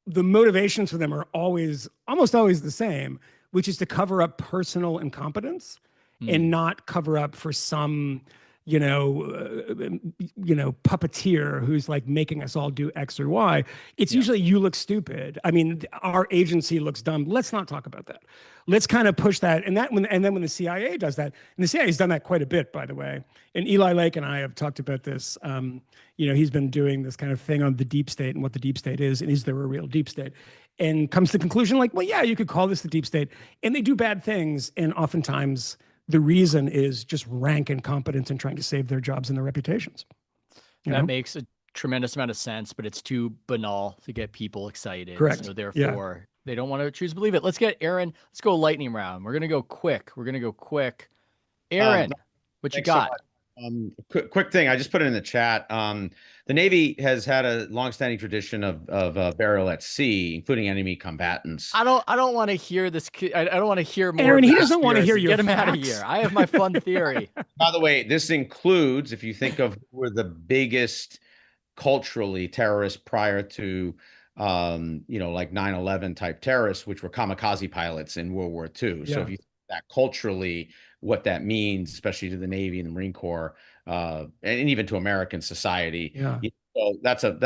the motivations for them are almost always the same, which is to cover up personal incompetence Hmm. and not cover up for some, puppeteer who's like making us all do X or Y. It's Yeah. usually you look stupid. I mean, our agency looks dumb. Let's not talk about that. Let's kind of push that. And then when the CIA does that, and the CIA has done that quite a bit, by the way. And Eli Lake and I have talked about this. He's been doing this kind of thing on the deep state and what the deep state is, and is there a real deep state? And comes to the conclusion like, well, yeah, you could call this the deep state. And they do bad things, and oftentimes the reason is just rank incompetence in trying to save their jobs and their reputations. That makes a tremendous amount of sense, but it's too banal to get people excited. Correct. So Yeah. therefore, they don't want to choose to believe it. Let's get Aaron. Let's go lightning round. We're gonna go quick. Aaron, what you Thanks so got? much. Quick thing, I just put it in the chat. The Navy has had a longstanding tradition of burial at sea, including enemy combatants. I don't want to hear this. I don't want to hear more. Aaron, of he the doesn't want to hear conspiracy. your Get him out of facts. here. I have my fun theory. By the way, this includes, if you think of who were the biggest culturally terrorists prior to, like 9/11 type terrorists, which were kamikaze pilots in World War II. So Yeah. if you think that culturally, what that means, especially to the Navy and the Marine Corps, and even to American society. Yeah. So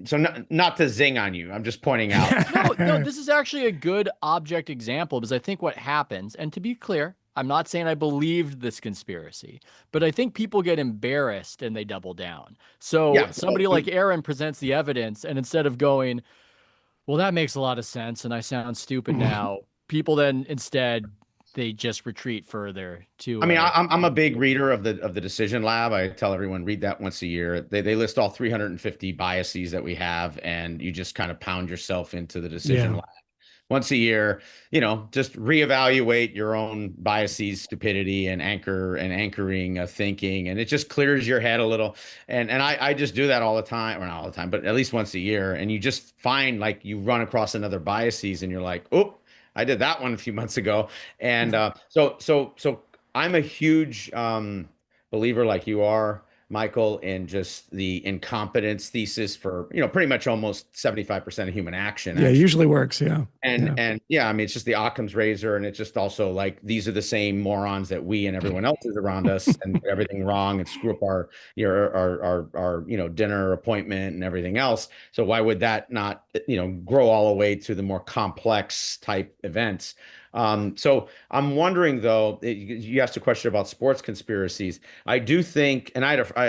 so not to zing on you. I'm just pointing out. No, this is actually a good object example because I think what happens, and to be clear, I'm not saying I believed this conspiracy, but I think people get embarrassed and they double down. So Yeah, somebody like Aaron presents the evidence, and instead of going, well, that makes a lot of sense, and I sound stupid now, people then instead they just retreat further to. I mean, I'm a big reader of the Decision Lab. I tell everyone read that once a year. They list all 350 biases that we have, and you just kind of pound yourself into the Decision Lab once a year. Just reevaluate your own biases, stupidity, and anchoring thinking, and it just clears your head a little. And I just do that all the time, or not all the time, but at least once a year. And you just find like you run across another biases, and you're like, oh, I did that one a few months ago. And so I'm a huge believer, like you are, Michael, in just the incompetence thesis for, pretty much almost 75% of human action. Yeah, it actually. usually works. Yeah. And yeah, I mean, it's just the Occam's razor, and it's just also like these are the same morons that we and everyone else is around us and get everything wrong and screw up our dinner appointment and everything else. So why would that not grow all the way to the more complex type events? So I'm wondering though, you asked a question about sports conspiracies. I do think, and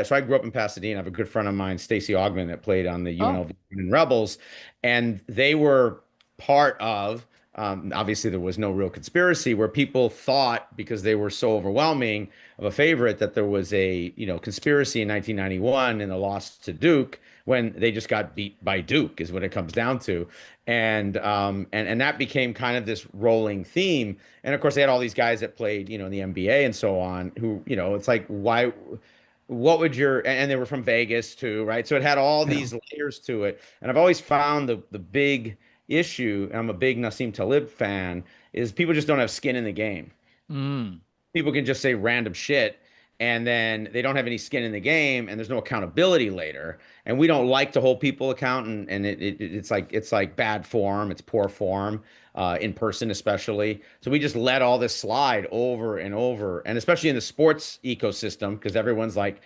so I grew up in Pasadena. I have a good friend of mine, Stacey Augman, that played on the UNLV Rebels, and they were part of, obviously there was no real conspiracy, where people thought, because they were so overwhelming of a favorite, that there was a conspiracy in 1991 in the loss to Duke, when they just got beat by Duke is what it comes down to. And that became kind of this rolling theme. And of course they had all these guys that played in the NBA and so on, who it's like, why, what would and they were from Vegas too, right? So it had all these layers to it. And I've always found the big issue, and I'm a big Nassim Taleb fan, is people just don't have skin in the game. People can just say random shit, and then they don't have any skin in the game, and there's no accountability later. And we don't like to hold people account, and it's like bad form, it's poor form, in person especially. So we just let all this slide over and over, and especially in the sports ecosystem, because everyone's like,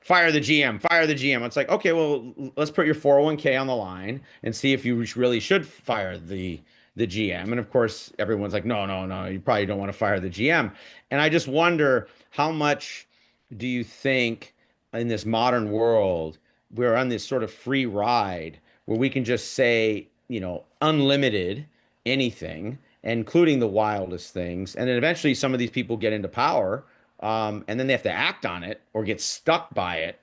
fire the GM, fire the GM. It's like, okay, well, let's put your 401k on the line and see if you really should fire the GM. And of course, everyone's like, no, you probably don't want to fire the GM. And I just wonder, how much do you think in this modern world, we're on this sort of free ride where we can just say, unlimited anything, including the wildest things. And then eventually some of these people get into power, and then they have to act on it or get stuck by it.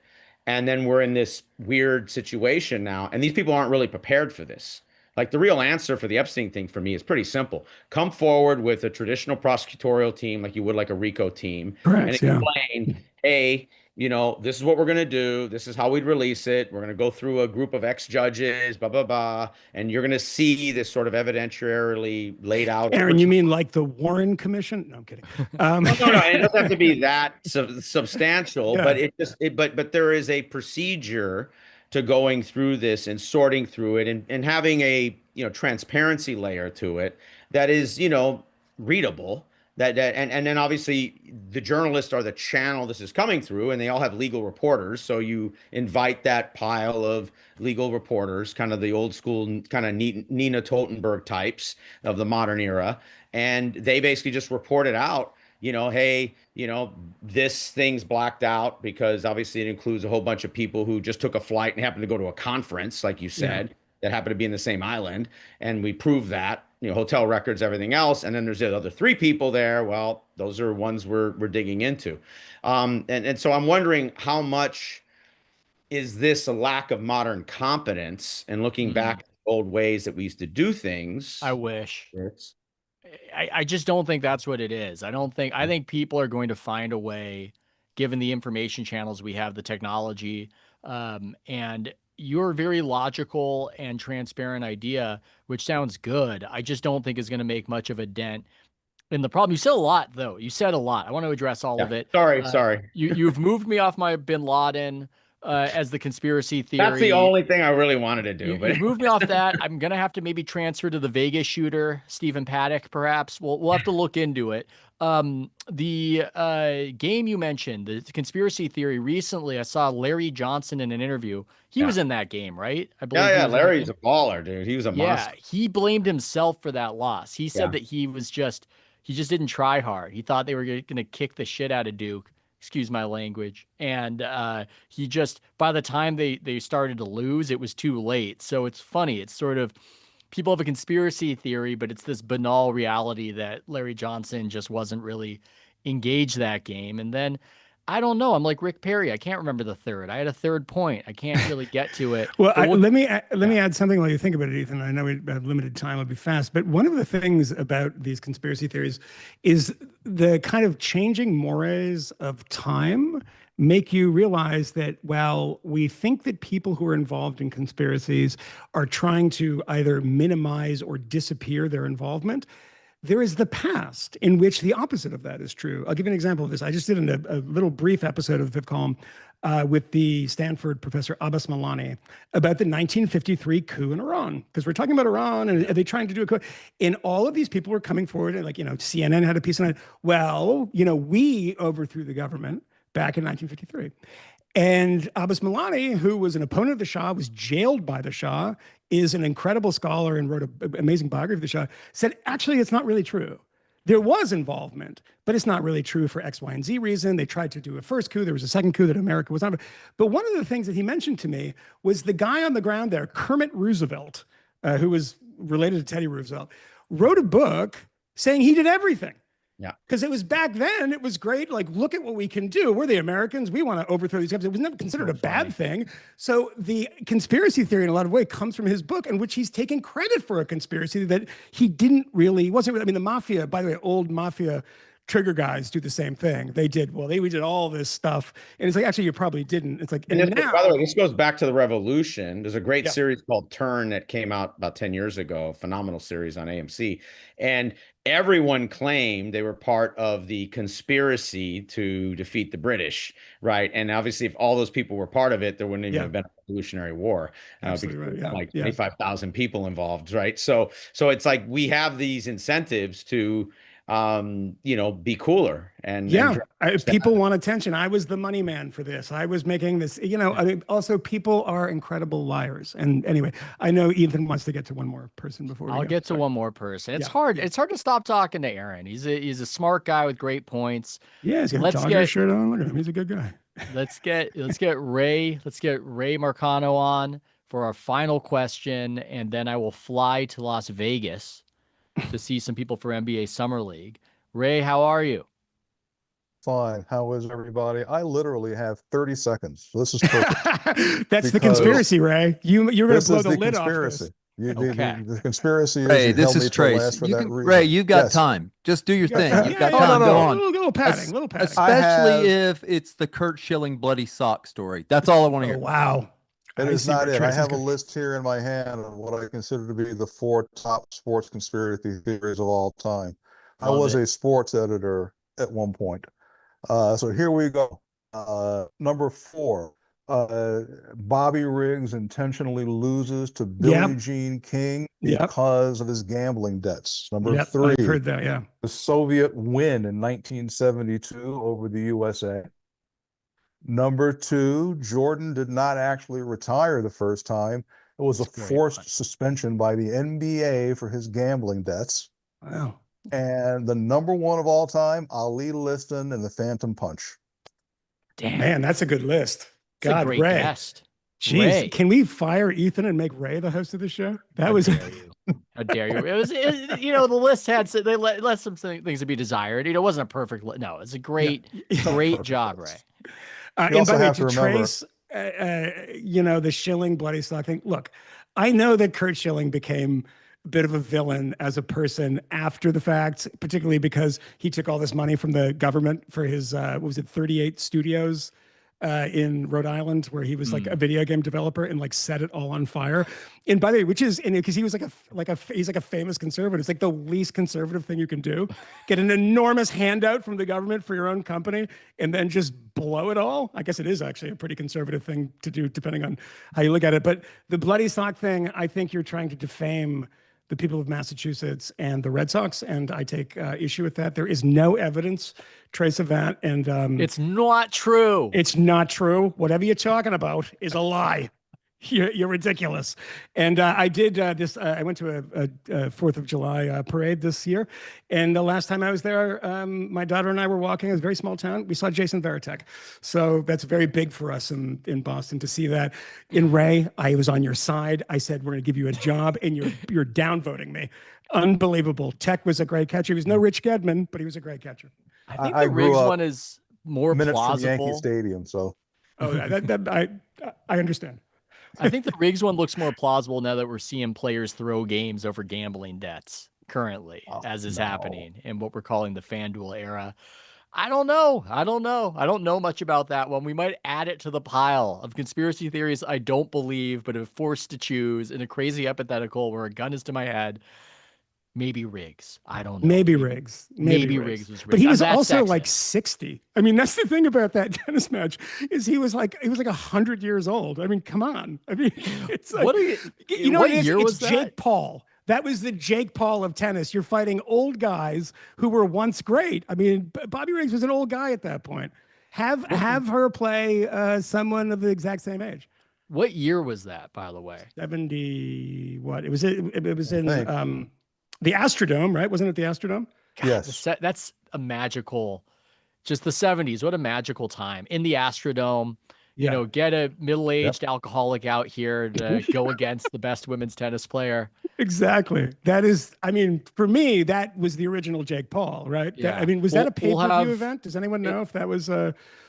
And then we're in this weird situation now. And these people aren't really prepared for this. Like, the real answer for the Epstein thing for me is pretty simple. Come forward with a traditional prosecutorial team, like you would like a RICO team, and explain, hey, this is what we're going to do. This is how we'd release it. We're going to go through a group of ex-judges, blah, blah, blah. And you're going to see this sort of evidentiarily laid out. Aaron, you mean like the Warren Commission? No, I'm kidding. No. It doesn't have to be that substantial, but there is a procedure to going through this and sorting through it, and having a transparency layer to it that is readable, and then obviously the journalists are the channel this is coming through, and they all have legal reporters, so you invite that pile of legal reporters, kind of the old school kind of Nina Totenberg types of the modern era, and they basically just report it out. Hey, this thing's blacked out because obviously it includes a whole bunch of people who just took a flight and happened to go to a conference, like you said, that happened to be in the same island. And we prove that, hotel records, everything else. And then there's the other 3 people there. Well, those are ones we're digging into. And so I'm wondering, how much is this a lack of modern competence and looking back at old ways that we used to do things? I wish. I just don't think that's what it is. I think people are going to find a way given the information channels we have, the technology, and your very logical and transparent idea, which sounds good, I just don't think is going to make much of a dent in the problem. You said a lot, though. You said a lot. I want to address all of it. Sorry. You've moved me off my Bin Laden as the conspiracy theory. That's the only thing I really wanted to do. You've moved me off that. I'm gonna have to maybe transfer to the Vegas shooter, Stephen Paddock, perhaps. We'll have to look into it. The game you mentioned, the conspiracy theory. Recently, I saw Larry Johnson in an interview. He was in that game, right? I believe. Yeah. Larry's a baller, dude. He was a monster. Yeah, he blamed himself for that loss. He said that he just didn't try hard. He thought they were going to kick the shit out of Duke. Excuse my language. And he just, by the time they started to lose, it was too late. So it's funny. It's sort of, people have a conspiracy theory, but it's this banal reality that Larry Johnson just wasn't really engaged that game. And then, I don't know. I'm like Rick Perry. I can't remember the third. I had a third point. I can't really get to it. Well, let me add something while you think about it, Ethan. I know we have limited time. I'll be fast. But one of the things about these conspiracy theories is the kind of changing mores of time make you realize that while we think that people who are involved in conspiracies are trying to either minimize or disappear their involvement, there is the past in which the opposite of that is true. I'll give you an example of this. I just did a little brief episode of the Fifth Column with the Stanford professor Abbas Milani about the 1953 coup in Iran, because we're talking about Iran and are they trying to do a coup? And all of these people were coming forward and CNN had a piece on it. Well, we overthrew the government back in 1953. And Abbas Milani, who was an opponent of the Shah, was jailed by the Shah, is an incredible scholar and wrote an amazing biography of the Shah, said, actually, it's not really true. There was involvement, but it's not really true for X, Y, and Z reason. They tried to do a first coup. There was a second coup that America was not. But one of the things that he mentioned to me was the guy on the ground there, Kermit Roosevelt, who was related to Teddy Roosevelt, wrote a book saying he did everything. Yeah. Because it was back then, it was great. Like, look at what we can do. We're the Americans. We want to overthrow these guys. It was never considered a bad thing. So the conspiracy theory in a lot of ways comes from his book, in which he's taking credit for a conspiracy that he wasn't. I mean, the mafia, by the way, old mafia trigger guys do the same thing. They did all this stuff. And it's like, actually, you probably didn't. It's like, by the way, this goes back to the revolution. There's a great series called Turn that came out about 10 years ago, a phenomenal series on AMC. And everyone claimed they were part of the conspiracy to defeat the British, right? And obviously, if all those people were part of it, there wouldn't even have been a Revolutionary War. Absolutely right. Like 25,000 people involved, right? So it's like we have these incentives to be cooler and people want attention. I was the money man for this. I was making this, I mean, also people are incredible liars. And anyway, I know Ethan wants to get to one more person before I'll get to one more person. It's hard. It's hard to stop talking to Aaron. He's a smart guy with great points. Yeah, he's got a Dodgers shirt on. Look at him. He's a good guy. Let's get Ray Marcano on for our final question, and then I will fly to Las Vegas to see some people for NBA Summer League. Ray, how are you? Fine. How is everybody? I literally have 30 seconds. So this is perfect. That's the conspiracy, Ray. You're going to blow the lid off this. The conspiracy is Ray, this is Trace. Ray, you've got time. Just do your thing. You've got time. Go on. A little padding. Especially if it's the Kurt Schilling bloody sock story. That's all I want to hear. Wow. It is not it. I have a list here in my hand of what I consider to be the 4 top sports conspiracy theories of all time. I was a sports editor at one point. So here we go. Number 4, Bobby Riggs intentionally loses to Billie Jean King because of his gambling debts. Number 3, I've heard that, the Soviet win in 1972 over the USA. Number 2, Jordan did not actually retire the first time. It was a forced suspension by the NBA for his gambling debts. Wow. And the number 1 of all time, Ali Liston and the Phantom Punch. Damn. Man, that's a good list. That's a great Ray. guest. Jeez, Ray. Can we fire Ethan and make Ray the host of the show? How dare you? It was, the list had they left some things to be desired. It wasn't a perfect list. No, it's a great job, Ray. And by the way, to trace, the Schilling bloody sock thing. Look, I know that Kurt Schilling became bit of a villain as a person after the fact, particularly because he took all this money from the government for his, what was it, 38 studios in Rhode Island, where he was like a video game developer and like set it all on fire. And by the way, which is, and because he was he's like a famous conservative. It's like the least conservative thing you can do. Get an enormous handout from the government for your own company and then just blow it all. I guess it is actually a pretty conservative thing to do, depending on how you look at it. But the bloody sock thing, I think you're trying to defame the people of Massachusetts and the Red Sox, and I take issue with that. There is no evidence trace of that, and it's not true. It's not true. Whatever you're talking about is a lie. You're ridiculous. And I did this. I went to a 4th of July parade this year. And the last time I was there, my daughter and I were walking. It was a very small town. We saw Jason Varitek. So that's very big for us in Boston to see that. In Ray, I was on your side. I said, we're going to give you a job, and you're downvoting me. Unbelievable. Tech was a great catcher. He was no Rich Gedman, but he was a great catcher. I think the Riggs one is more minutes plausible. from Yankee Stadium, so. Oh, I understand. I think the Riggs one looks more plausible now that we're seeing players throw games over gambling debts currently, as is happening in what we're calling the FanDuel era. I don't know. I don't know much about that one. We might add it to the pile of conspiracy theories I don't believe, but if forced to choose in a crazy hypothetical where a gun is to my head, maybe Riggs. I don't know. Maybe Riggs. Maybe Riggs was Riggs. But he was also like 60. I mean, that's the thing about that tennis match is he was like 100 years old. I mean, come on. I mean, it's like, what year was that? Jake Paul. That was the Jake Paul of tennis. You're fighting old guys who were once great. I mean, Bobby Riggs was an old guy at that point. Have her play someone of the exact same age. What year was that, by the way? 70. What? It was in the Astrodome, right? Wasn't it the Astrodome? God, yes. That's a magical, just the 70s. What a magical time in the Astrodome. You know, get a middle-aged alcoholic out here to go against the best women's tennis player. Exactly. That is, I mean, for me, that was the original Jake Paul, right? Yeah. I mean, was that a pay-per-view event? Does anyone know if that was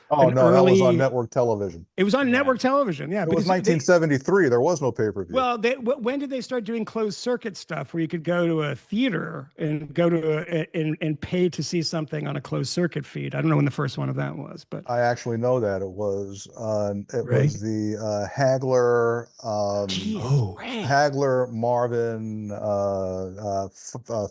Oh, no, that was on network television. It was on network television, yeah. It was 1973. There was no pay-per-view. Well, when did they start doing closed circuit stuff where you could go to a theater and go to and pay to see something on a closed circuit feed? I don't know when the first one of that was, but I actually know that it was was the Hagler Hagler Marvin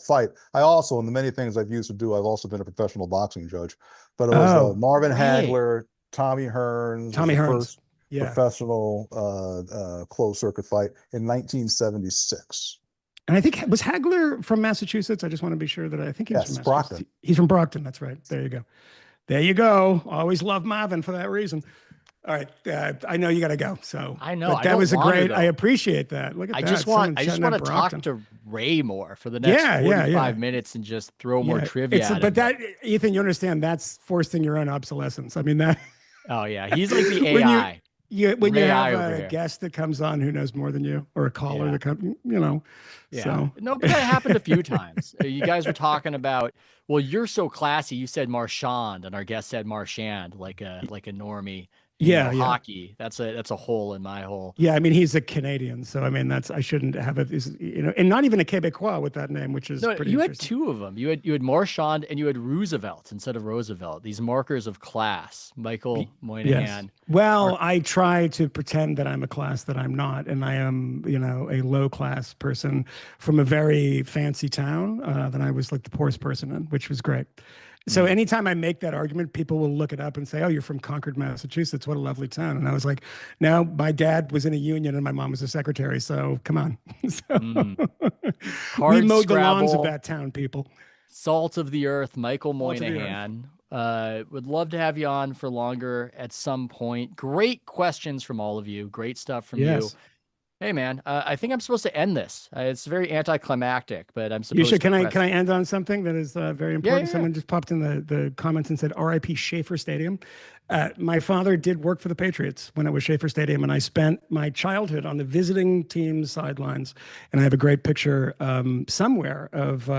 fight. I also, in the many things I've used to do, I've also been a professional boxing judge. But it was Marvin Hagler, Tommy Hearns, first professional closed circuit fight in 1976. And I think, was Hagler from Massachusetts? I just want to be sure that I think he was from Massachusetts. Brockton. He's from Brockton. That's right. There you go. There you go. Always love Marvin for that reason. All right, I know you got to go. So I know but that was a great. I appreciate that. Look at that. I just want to talk to Ray more for the next 45 minutes and just throw more trivia. But that, Ethan, you understand that's forcing your own obsolescence. I mean that. Oh yeah, he's like the AI. When you have a guest that comes on who knows more than you, or a caller that comes, you know. Yeah. So. No, but that happened a few times. You guys were talking about, well, you're so classy. You said Marchand, and our guest said Marchand, like a normie. Hockey. That's a hole in my hole. Yeah, I mean he's a Canadian, so I mean I shouldn't have it. And not even a Quebecois with that name, which is pretty. You had two of them. You had Marchand and you had Roosevelt instead of Roosevelt. These markers of class. Michael Moynihan. Yes. Well, I try to pretend that I'm a class that I'm not, and I am, a low class person from a very fancy town that I was like the poorest person in, which was great. So anytime I make that argument, people will look it up and say, "Oh, you're from Concord, Massachusetts. What a lovely town." And I was like, "No, my dad was in a union and my mom was a secretary. So come on." We mowed the lawns of that town, people. Salt of the earth, Michael Moynihan. Would love to have you on for longer at some point. Great questions from all of you. Great stuff from you. Hey man, I think I'm supposed to end this. It's very anticlimactic, but I'm supposed to. Can I end on something that is very important? Someone just popped in the comments and said R.I.P. Schaefer Stadium. My father did work for the Patriots when it was Schaefer Stadium, and I spent my childhood on the visiting team's sidelines. And I have a great picture somewhere of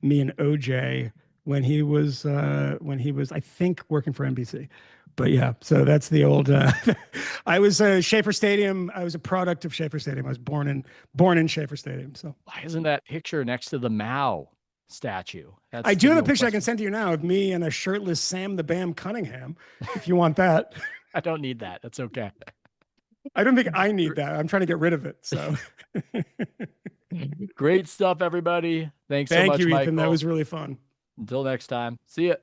me and OJ when he was I think working for NBC. But yeah, so that's the old. I was Schaefer Stadium. I was a product of Schaefer Stadium. I was born in Schaefer Stadium. So why isn't that picture next to the Mao statue? I do have a picture I can send to you now of me and a shirtless Sam the Bam Cunningham, if you want that. I don't need that. That's okay. I don't think I need that. I'm trying to get rid of it. So great stuff, everybody. Thanks so much, Thank you, Michael. Ethan. That was really fun. Until next time. See ya.